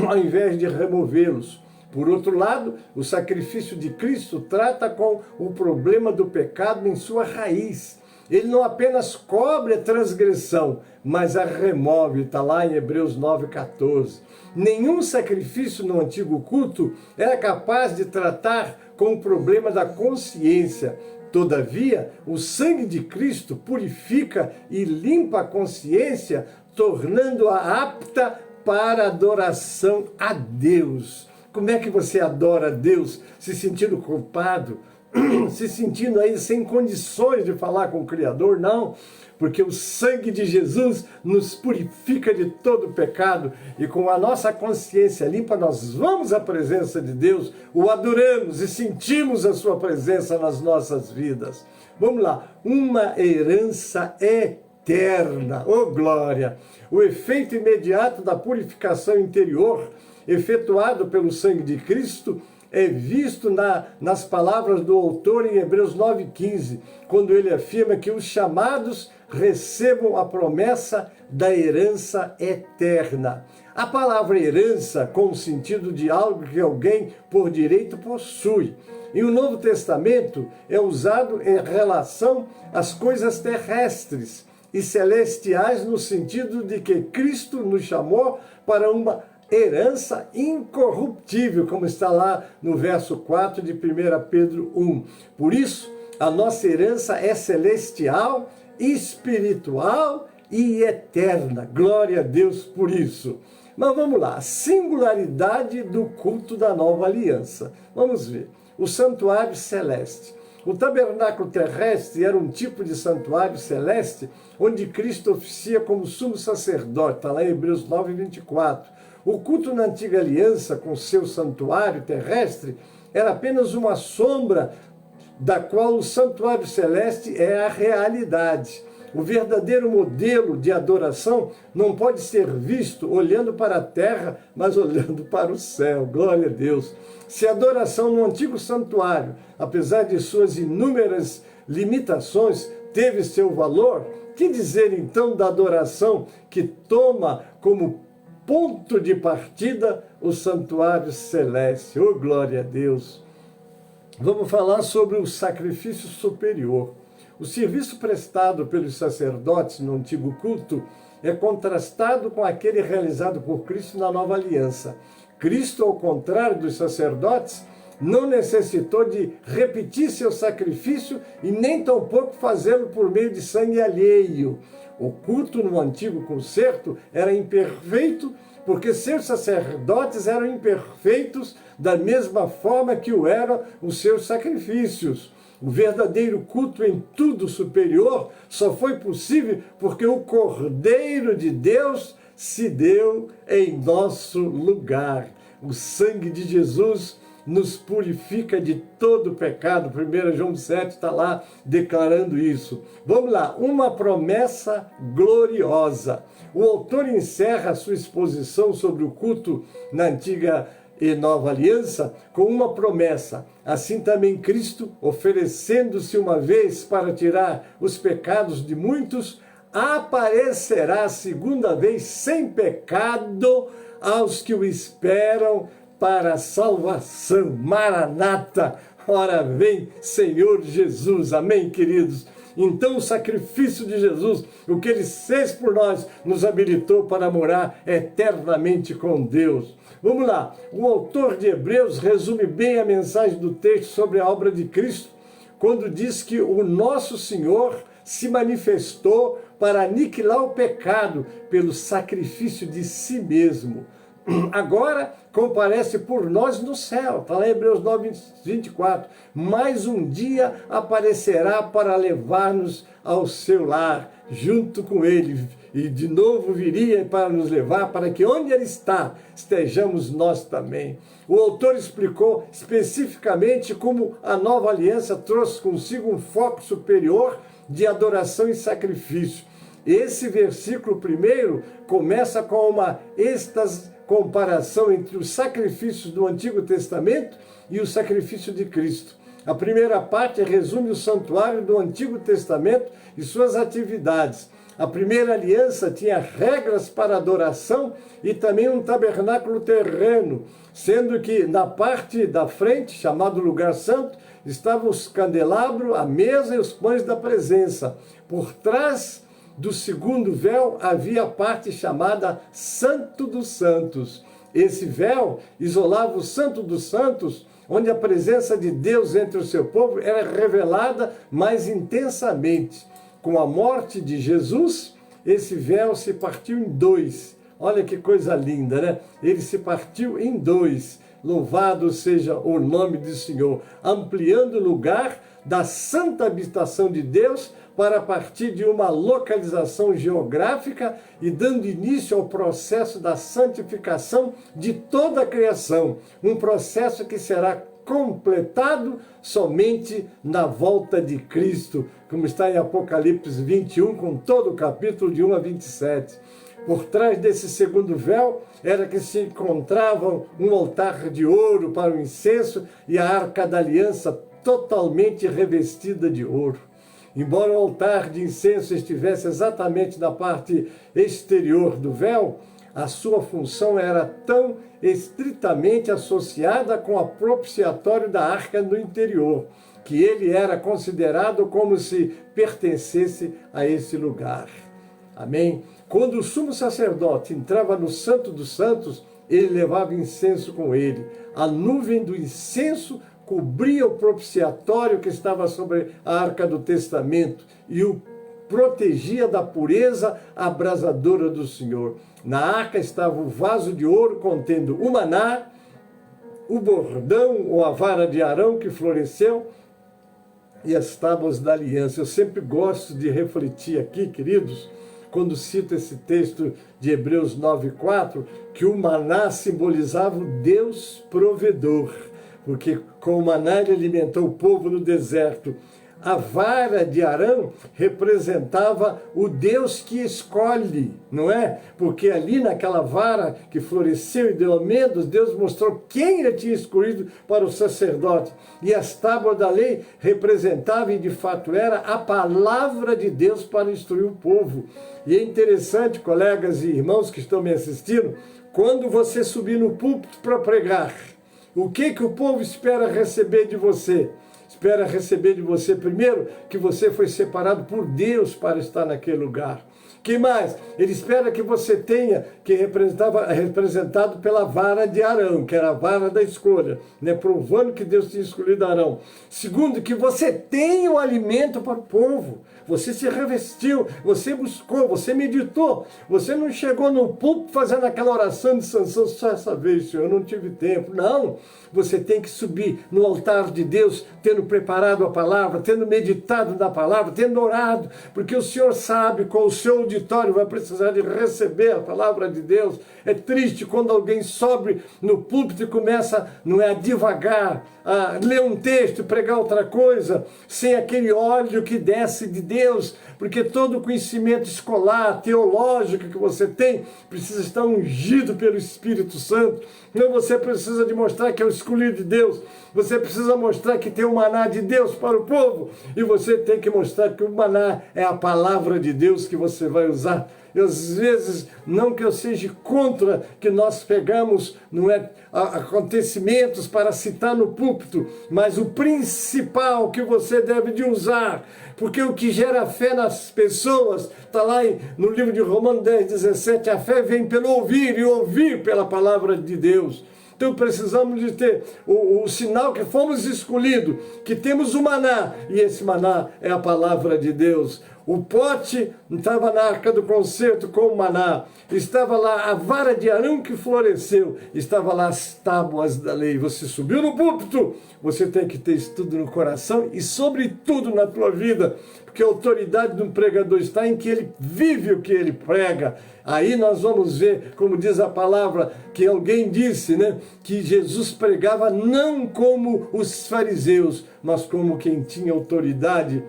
Speaker 3: ao invés de removê-los. Por outro lado, o sacrifício de Cristo trata com o problema do pecado em sua raiz. Ele não apenas cobre a transgressão, mas a remove, está lá em Hebreus 9:14. Nenhum sacrifício no antigo culto era capaz de tratar com o problema da consciência. Todavia, o sangue de Cristo purifica e limpa a consciência, tornando-a apta para adoração a Deus. Como é que você adora a Deus? Se sentindo culpado? Se sentindo aí sem condições de falar com o Criador? Não, porque o sangue de Jesus nos purifica de todo pecado e com a nossa consciência limpa nós vamos à presença de Deus, o adoramos e sentimos a sua presença nas nossas vidas. Vamos lá, uma herança eterna, oh glória! O efeito imediato da purificação interior efetuado pelo sangue de Cristo é visto nas palavras do autor em Hebreus 9:15, quando ele afirma que os chamados recebam a promessa da herança eterna. A palavra herança, com o sentido de algo que alguém por direito possui. E o Novo Testamento é usado em relação às coisas terrestres e celestiais, no sentido de que Cristo nos chamou para uma herança incorruptível, como está lá no verso 4 de 1 Pedro 1. Por isso, a nossa herança é celestial, espiritual e eterna. Glória a Deus por isso. Mas vamos lá, a singularidade do culto da nova aliança. Vamos ver. O santuário celeste. O tabernáculo terrestre era um tipo de santuário celeste, onde Cristo oficia como sumo sacerdote. Está lá em Hebreus 9:24. O culto na antiga aliança, com seu santuário terrestre, era apenas uma sombra da qual o santuário celeste é a realidade. O verdadeiro modelo de adoração não pode ser visto olhando para a terra, mas olhando para o céu. Glória a Deus. Se a adoração no antigo santuário, apesar de suas inúmeras limitações, teve seu valor, que dizer então da adoração que toma como ponto de partida o santuário celeste. Oh, glória a Deus! Vamos falar sobre o sacrifício superior. O serviço prestado pelos sacerdotes no antigo culto é contrastado com aquele realizado por Cristo na nova aliança. Cristo, ao contrário dos sacerdotes, não necessitou de repetir seu sacrifício e nem tampouco fazê-lo por meio de sangue alheio. O culto no antigo concerto era imperfeito porque seus sacerdotes eram imperfeitos da mesma forma que o eram os seus sacrifícios. O verdadeiro culto em tudo superior só foi possível porque o Cordeiro de Deus se deu em nosso lugar. O sangue de Jesus nos purifica de todo pecado. 1 João 7 está lá declarando isso. Vamos lá, uma promessa gloriosa. O autor encerra a sua exposição sobre o culto na antiga e nova aliança com uma promessa. Assim também Cristo, oferecendo-se uma vez para tirar os pecados de muitos, aparecerá a segunda vez sem pecado aos que o esperam para a salvação. Maranata, ora vem Senhor Jesus. Amém, queridos? Então o sacrifício de Jesus, o que ele fez por nós, nos habilitou para morar eternamente com Deus. Vamos lá, o autor de Hebreus resume bem a mensagem do texto sobre a obra de Cristo, quando diz que o nosso Senhor se manifestou para aniquilar o pecado pelo sacrifício de si mesmo. Agora comparece por nós no céu, está lá em Hebreus 9, 24. Mais um dia aparecerá para levar-nos ao seu lar, junto com ele, e de novo viria para nos levar, para que onde ele está, estejamos nós também. O autor explicou especificamente como a nova aliança trouxe consigo um foco superior de adoração e sacrifício. Esse versículo primeiro começa com uma comparação entre os sacrifícios do Antigo Testamento e o sacrifício de Cristo. A primeira parte resume o santuário do Antigo Testamento e suas atividades. A primeira aliança tinha regras para adoração e também um tabernáculo terreno, sendo que na parte da frente, chamado lugar santo, estavam os candelabros, a mesa e os pães da presença. Por trás do segundo véu havia a parte chamada Santo dos Santos. Esse véu isolava o Santo dos Santos, onde a presença de Deus entre o seu povo era revelada mais intensamente. Com a morte de Jesus, esse véu se partiu em dois. Olha que coisa linda, né? Ele se partiu em dois. Louvado seja o nome do Senhor, ampliando o lugar da santa habitação de Deus para partir de uma localização geográfica e dando início ao processo da santificação de toda a criação, um processo que será completado somente na volta de Cristo, como está em Apocalipse 21, com todo o capítulo de 1 a 27. Por trás desse segundo véu era que se encontravam um altar de ouro para o incenso e a arca da aliança totalmente revestida de ouro. Embora o altar de incenso estivesse exatamente na parte exterior do véu, a sua função era tão estritamente associada com a propiciatório da arca no interior, que ele era considerado como se pertencesse a esse lugar. Amém? Quando o sumo sacerdote entrava no Santo dos Santos, ele levava incenso com ele. A nuvem do incenso cobria o propiciatório que estava sobre a arca do testamento e o protegia da pureza abrasadora do Senhor. Na arca estava o vaso de ouro contendo o maná, o bordão ou a vara de Arão que floresceu e as tábuas da aliança. Eu sempre gosto de refletir aqui, queridos, quando cito esse texto de Hebreus 9:4, que o maná simbolizava o Deus provedor, porque com o maná ele alimentou o povo no deserto. a vara de Arão representava o Deus que escolhe, não é? Porque ali naquela vara que floresceu e deu amêndoas, Deus mostrou quem ele tinha escolhido para o sacerdote. E as tábuas da lei representavam, e de fato era, a palavra de Deus para instruir o povo. E é interessante, colegas e irmãos que estão me assistindo, quando você subir no púlpito para pregar, o que o povo espera receber de você? Espera receber de você, primeiro, que você foi separado por Deus para estar naquele lugar. Que mais? Ele espera que você tenha, que representado pela vara de Arão, que era a vara da escolha, né? Provando que Deus tinha escolhido Arão. Segundo, que você tenha o alimento para o povo. Você se revestiu, você buscou, você meditou. Você não chegou no púlpito fazendo aquela oração de Sansão, só essa vez, Senhor, eu não tive tempo. Não, você tem que subir no altar de Deus, tendo preparado a palavra, tendo meditado na palavra, tendo orado, porque o Senhor sabe qual o seu auditório vai precisar de receber a palavra de Deus. É triste quando alguém sobe no púlpito e começa, não é, a divagar, a ler um texto, pregar outra coisa, sem aquele óleo que desce de Deus, porque todo o conhecimento escolar, teológico que você tem, precisa estar ungido pelo Espírito Santo. Não, você precisa de mostrar que é o escolhido de Deus, você precisa mostrar que tem o maná de Deus para o povo, e você tem que mostrar que o maná é a palavra de Deus que você vai usar. E às vezes, não que eu seja contra que nós pegamos, não é, acontecimentos para citar no púlpito, mas o principal que você deve de usar, porque o que gera fé nas pessoas, está lá no livro de Romanos 10:17, a fé vem pelo ouvir e ouvir pela palavra de Deus. Então precisamos de ter o sinal que fomos escolhidos, que temos o maná, e esse maná é a palavra de Deus. O pote estava na arca do concerto com o maná, estava lá a vara de Arão que floresceu, estava lá as tábuas da lei. Você subiu no púlpito, você tem que ter isso tudo no coração e sobretudo na tua vida, porque a autoridade de um pregador está em que ele vive o que ele prega. Aí nós vamos ver, como diz a palavra, que alguém disse, né, que Jesus pregava não como os fariseus, mas como quem tinha autoridade.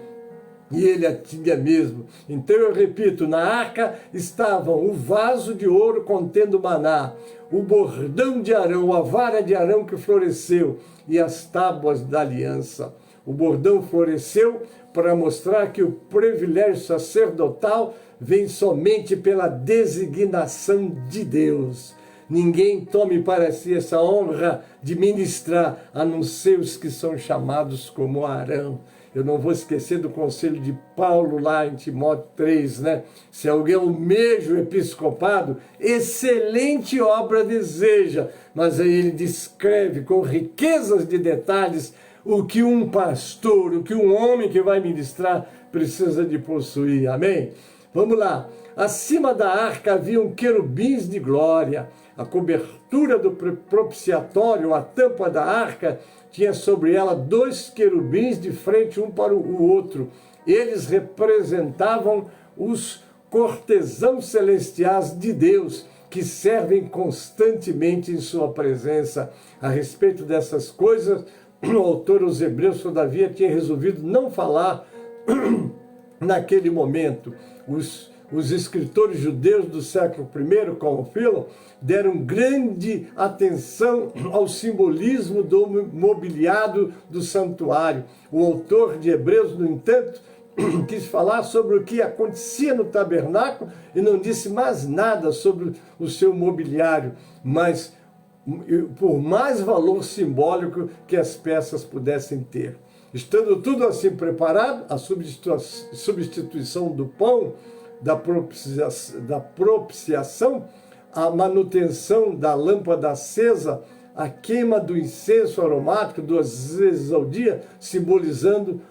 Speaker 3: E ele a tinha mesmo. Então eu repito, na arca estavam o vaso de ouro contendo maná, o bordão de Arão, a vara de Arão que floresceu e as tábuas da aliança. O bordão floresceu para mostrar que o privilégio sacerdotal vem somente pela designação de Deus. Ninguém tome para si essa honra de ministrar, a não ser os que são chamados como Arão. Eu não vou esquecer do conselho de Paulo lá em Timóteo 3, né? Se alguém almeja o episcopado, excelente obra deseja. Mas aí ele descreve com riquezas de detalhes o que um pastor, o que um homem que vai ministrar precisa de possuir. Amém? Vamos lá. Acima da arca haviam querubins de glória. A cobertura do propiciatório, a tampa da arca, tinha sobre ela 2 querubins de frente um para o outro. Eles representavam os cortesãos celestiais de Deus, que servem constantemente em sua presença. A respeito dessas coisas, o autor aos Hebreus, todavia, tinha resolvido não falar naquele momento. Os escritores judeus do século I, como Filo, deram grande atenção ao simbolismo do mobiliário do santuário. O autor de Hebreus, no entanto, quis falar sobre o que acontecia no tabernáculo e não disse mais nada sobre o seu mobiliário, mas por mais valor simbólico que as peças pudessem ter. Estando tudo assim preparado, a substituição do pão, da propiciação, a manutenção da lâmpada acesa, a queima do incenso aromático 2 vezes ao dia, simbolizando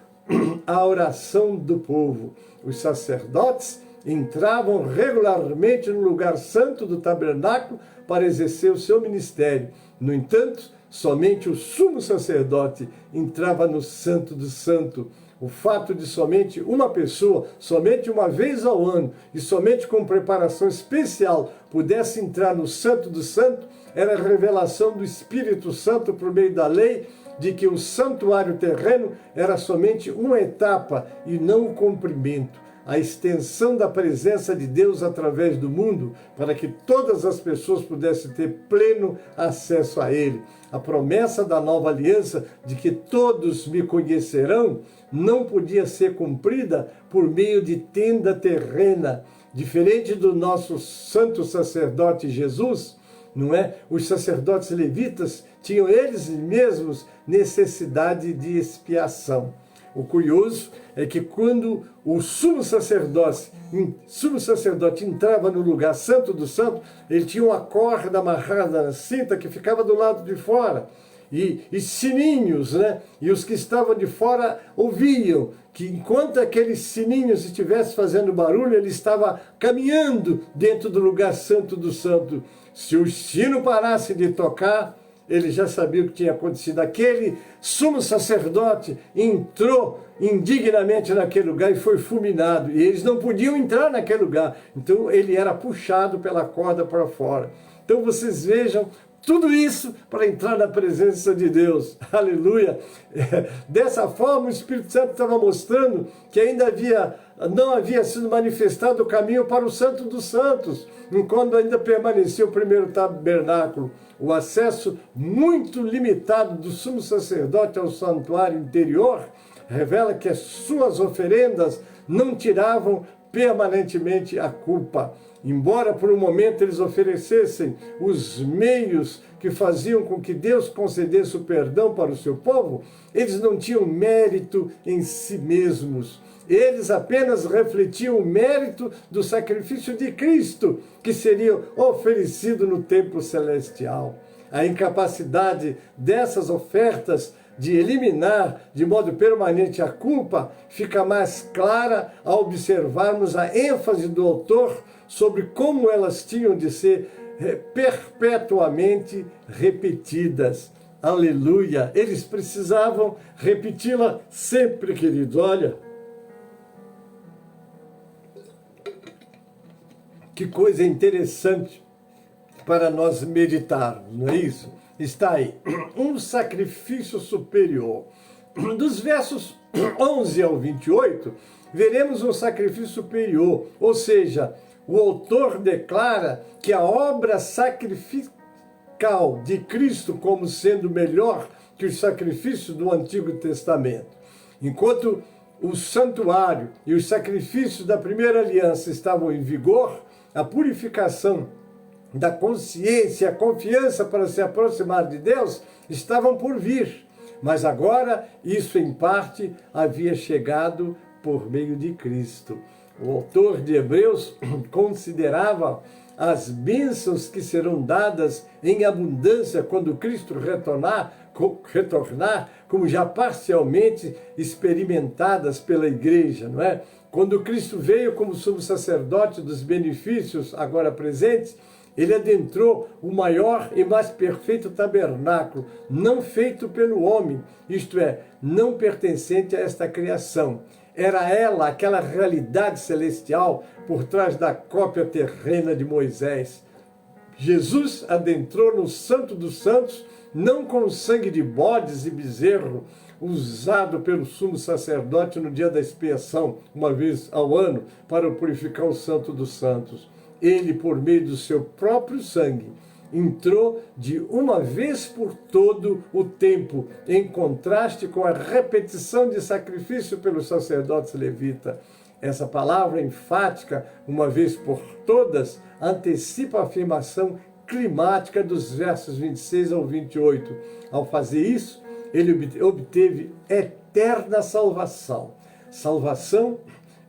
Speaker 3: a oração do povo. Os sacerdotes entravam regularmente no lugar santo do tabernáculo para exercer o seu ministério. No entanto, somente o sumo sacerdote entrava no Santo do Santo. O fato de somente uma pessoa, somente uma vez ao ano, e somente com preparação especial, pudesse entrar no Santo do Santo, era a revelação do Espírito Santo por meio da lei, de que o santuário terreno era somente uma etapa e não o comprimento, a extensão da presença de Deus através do mundo, para que todas as pessoas pudessem ter pleno acesso a Ele. A promessa da nova aliança de que todos me conhecerão não podia ser cumprida por meio de tenda terrena. Diferente do nosso santo sacerdote Jesus, não é? Os sacerdotes levitas tinham eles mesmos necessidade de expiação. O curioso é que quando o sumo sacerdote entrava no lugar santo do santo, ele tinha uma corda amarrada na cinta que ficava do lado de fora. E sininhos, né? E os que estavam de fora ouviam que enquanto aqueles sininhos estivessem fazendo barulho, ele estava caminhando dentro do lugar santo do santo. Se o sino parasse de tocar, ele já sabia o que tinha acontecido. Aquele sumo sacerdote entrou indignamente naquele lugar e foi fulminado. E eles não podiam entrar naquele lugar. Então ele era puxado pela corda para fora. Então vocês vejam tudo isso para entrar na presença de Deus. Aleluia! Dessa forma, o Espírito Santo estava mostrando que ainda não havia sido manifestado o caminho para o Santo dos Santos, enquanto ainda permanecia o primeiro tabernáculo. O acesso muito limitado do sumo sacerdote ao santuário interior revela que as suas oferendas não tiravam permanentemente a culpa. Embora por um momento eles oferecessem os meios que faziam com que Deus concedesse o perdão para o seu povo, eles não tinham mérito em si mesmos. Eles apenas refletiam o mérito do sacrifício de Cristo, que seria oferecido no templo celestial. A incapacidade dessas ofertas de eliminar de modo permanente a culpa fica mais clara ao observarmos a ênfase do autor sobre como elas tinham de ser perpetuamente repetidas. Aleluia! Eles precisavam repeti-la sempre, querido. Olha, que coisa interessante para nós meditarmos, não é isso? Está aí, um sacrifício superior. Dos versos 11 ao 28, veremos um sacrifício superior, ou seja, o autor declara que a obra sacrificial de Cristo como sendo melhor que os sacrifícios do Antigo Testamento. Enquanto o santuário e os sacrifícios da primeira aliança estavam em vigor, a purificação da consciência, a confiança para se aproximar de Deus estavam por vir. Mas agora isso em parte havia chegado por meio de Cristo. O autor de Hebreus considerava as bênçãos que serão dadas em abundância quando Cristo retornar, como já parcialmente experimentadas pela igreja, não é? Quando Cristo veio como sumo sacerdote dos benefícios agora presentes, ele adentrou o maior e mais perfeito tabernáculo, não feito pelo homem, isto é, não pertencente a esta criação. Era ela, aquela realidade celestial por trás da cópia terrena de Moisés. Jesus adentrou no Santo dos Santos, não com o sangue de bodes e bezerro, usado pelo sumo sacerdote no dia da expiação, uma vez ao ano, para purificar o Santo dos Santos. Ele, por meio do seu próprio sangue, entrou de uma vez por todo o tempo, em contraste com a repetição de sacrifício pelos sacerdotes levitas. Essa palavra enfática, uma vez por todas, antecipa a afirmação climática dos versos 26 ao 28. Ao fazer isso, ele obteve eterna salvação. Salvação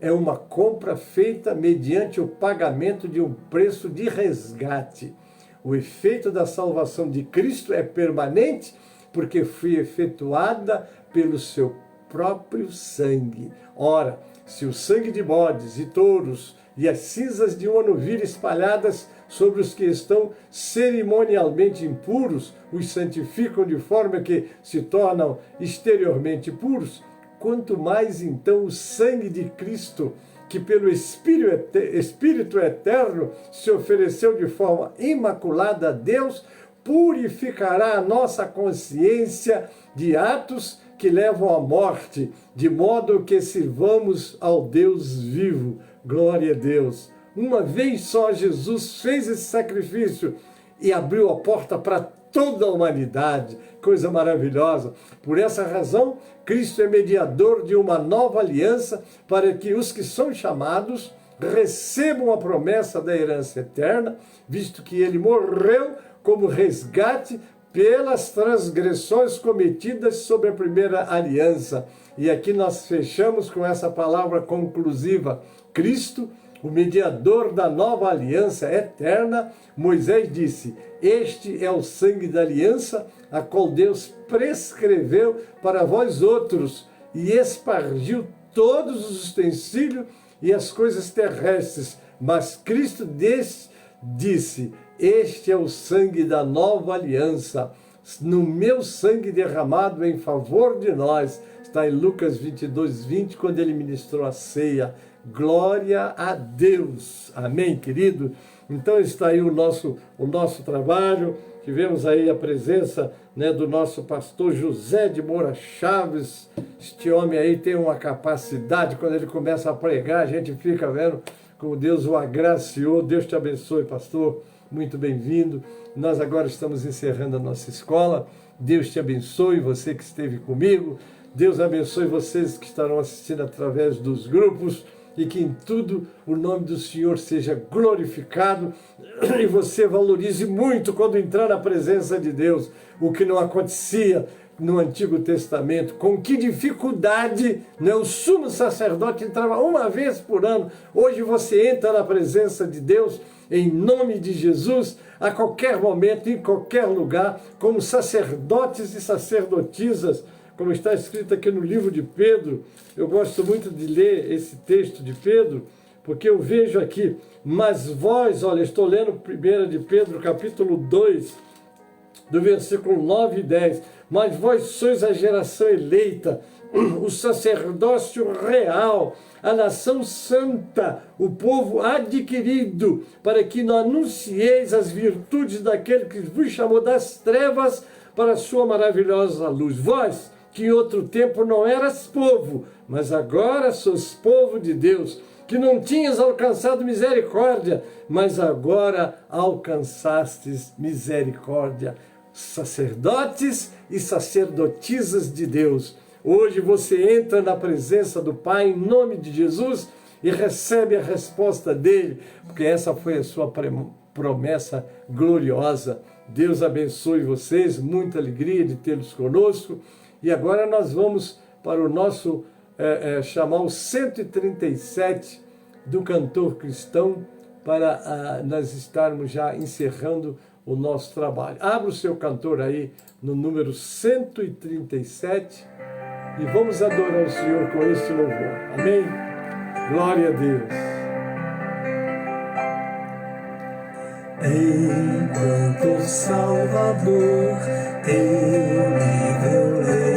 Speaker 3: é uma compra feita mediante o pagamento de um preço de resgate. O efeito da salvação de Cristo é permanente porque foi efetuada pelo seu próprio sangue. Ora, se o sangue de bodes e touros e as cinzas de uma novilha espalhadas sobre os que estão cerimonialmente impuros os santificam de forma que se tornam exteriormente puros, quanto mais então o sangue de Cristo, que pelo Espírito eterno se ofereceu de forma imaculada a Deus, purificará a nossa consciência de atos que levam à morte, de modo que sirvamos ao Deus vivo. Glória a Deus. Uma vez só Jesus fez esse sacrifício e abriu a porta para toda a humanidade. Coisa maravilhosa. Por essa razão, Cristo é mediador de uma nova aliança para que os que são chamados recebam a promessa da herança eterna, visto que ele morreu como resgate pelas transgressões cometidas sob a primeira aliança. E aqui nós fechamos com essa palavra conclusiva. Cristo, o mediador da nova aliança eterna, Moisés disse: este é o sangue da aliança, a qual Deus prescreveu para vós outros, e espargiu todos os utensílios e as coisas terrestres. Mas Cristo disse: este é o sangue da nova aliança, no meu sangue derramado em favor de nós. Está em Lucas 22:20, quando ele ministrou a ceia. Glória a Deus. Amém, querido? Então está aí o nosso trabalho. Tivemos aí a presença, né, do nosso pastor José de Moura Chaves. Este homem aí tem uma capacidade, quando ele começa a pregar, a gente fica vendo como Deus o agraciou. Deus te abençoe, pastor. Muito bem-vindo. Nós agora estamos encerrando a nossa escola. Deus te abençoe, você que esteve comigo. Deus abençoe vocês que estarão assistindo através dos grupos, e que em tudo o nome do Senhor seja glorificado e você valorize muito quando entrar na presença de Deus, o que não acontecia no Antigo Testamento. Com que dificuldade, né? O sumo sacerdote entrava uma vez por ano. Hoje você entra na presença de Deus em nome de Jesus, a qualquer momento, em qualquer lugar, como sacerdotes e sacerdotisas, como está escrito aqui no livro de Pedro. Eu gosto muito de ler esse texto de Pedro, porque eu vejo aqui: mas vós, olha, estou lendo 1 de Pedro, capítulo 2, do versículo 9 e 10. Mas vós sois a geração eleita, o sacerdócio real, a nação santa, o povo adquirido, para que não anuncieis as virtudes daquele que vos chamou das trevas para a sua maravilhosa luz. Vós, que em outro tempo não eras povo, mas agora sois povo de Deus, que não tinhas alcançado misericórdia, mas agora alcançastes misericórdia. Sacerdotes e sacerdotisas de Deus, hoje você entra na presença do Pai em nome de Jesus e recebe a resposta dele, porque essa foi a sua promessa gloriosa. Deus abençoe vocês, muita alegria de tê-los conosco. E agora nós vamos para o nosso, chamar o 137 do cantor cristão, para nós estarmos já encerrando o nosso trabalho. Abra o seu cantor aí no número 137 e vamos adorar o Senhor com este louvor. Amém? Glória a Deus.
Speaker 1: Enquanto Salvador teu livro ler,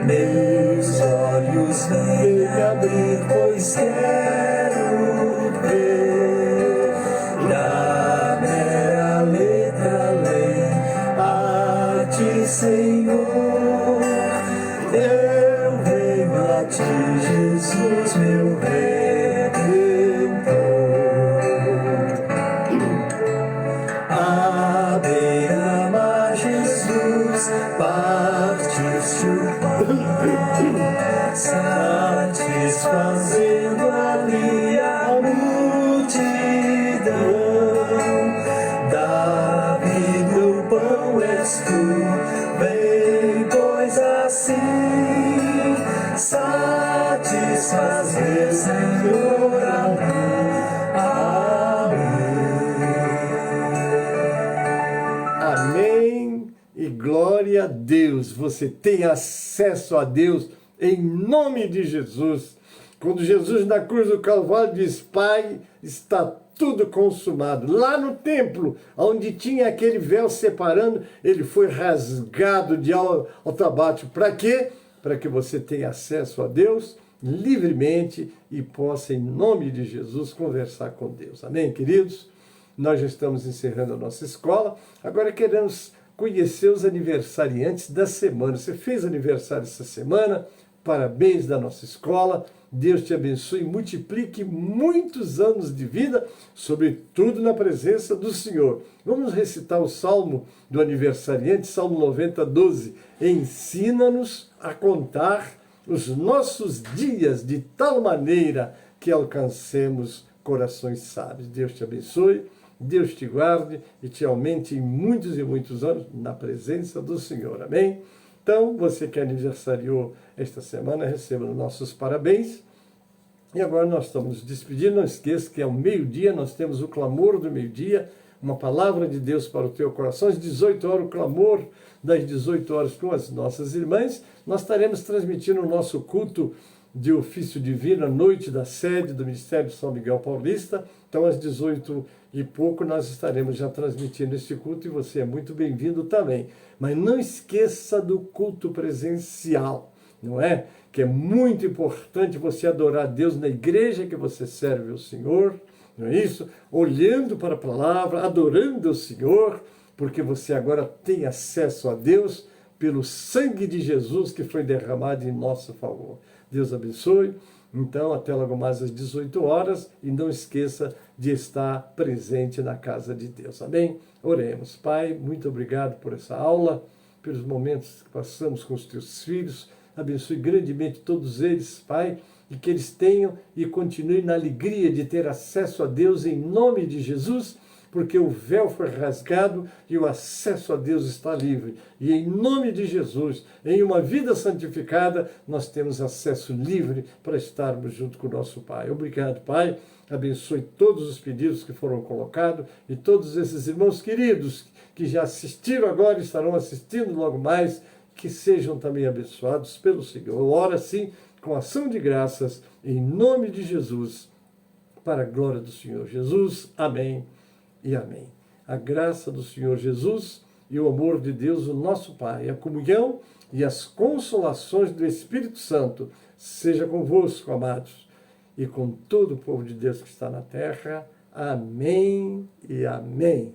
Speaker 1: meus olhos vêm abrir, pois quero ver da mera letra além a ti, Senhor. Eu venho a ti, Jesus, meu Redentor. A beira-mar, Jesus, partiste o pão, satisfazendo ali a multidão. Davi, meu pão és tu, vem, pois assim satisfazer, Senhor, a mim.
Speaker 3: Amém e glória a Deus. Você tem acesso a Deus em nome de Jesus. Quando Jesus na cruz do Calvário diz: Pai, está tudo consumado. Lá no templo, onde tinha aquele véu separando, ele foi rasgado de alto a baixo. Para quê? Para que você tenha acesso a Deus livremente e possa, em nome de Jesus, conversar com Deus. Amém, queridos? nós já estamos encerrando a nossa escola, agora queremos conhecer os aniversariantes da semana. Você fez aniversário essa semana? Parabéns da nossa escola. Deus te abençoe e multiplique muitos anos de vida, sobretudo na presença do Senhor. Vamos recitar o salmo do aniversariante, Salmo 90, 12. Ensina-nos a contar os nossos dias de tal maneira que alcancemos corações sábios. Deus te abençoe, Deus te guarde e te aumente em muitos e muitos anos na presença do Senhor. Amém? Então, você que aniversariou esta semana, receba os nossos parabéns. E agora nós estamos nos despedindo. Não esqueça que ao meio-dia nós temos o clamor do meio-dia, uma palavra de Deus para o teu coração. Às 18 horas, o clamor das 18 horas com as nossas irmãs. Nós estaremos transmitindo o nosso culto de ofício divino, a noite da sede do Ministério de São Miguel Paulista. Então, às 18 e pouco, nós estaremos já transmitindo esse culto e você é muito bem-vindo também. Mas não esqueça do culto presencial, não é? Que é muito importante você adorar a Deus na igreja que você serve o Senhor, não é isso? Olhando para a palavra, adorando o Senhor, porque você agora tem acesso a Deus pelo sangue de Jesus que foi derramado em nosso favor. Deus abençoe. Então, até logo mais às 18 horas e não esqueça de estar presente na casa de Deus. Amém? Oremos. Pai, muito obrigado por essa aula, pelos momentos que passamos com os teus filhos. Abençoe grandemente todos eles, Pai, e que eles tenham e continuem na alegria de ter acesso a Deus em nome de Jesus, porque o véu foi rasgado e o acesso a Deus está livre. E em nome de Jesus, em uma vida santificada, nós temos acesso livre para estarmos junto com o nosso Pai. Obrigado, Pai. Abençoe todos os pedidos que foram colocados e todos esses irmãos queridos que já assistiram agora e estarão assistindo logo mais, que sejam também abençoados pelo Senhor. Ora assim, com ação de graças, em nome de Jesus, para a glória do Senhor Jesus. Amém e amém. A graça do Senhor Jesus e o amor de Deus, o nosso Pai, a comunhão e as consolações do Espírito Santo seja convosco, amados, e com todo o povo de Deus que está na terra. Amém e amém.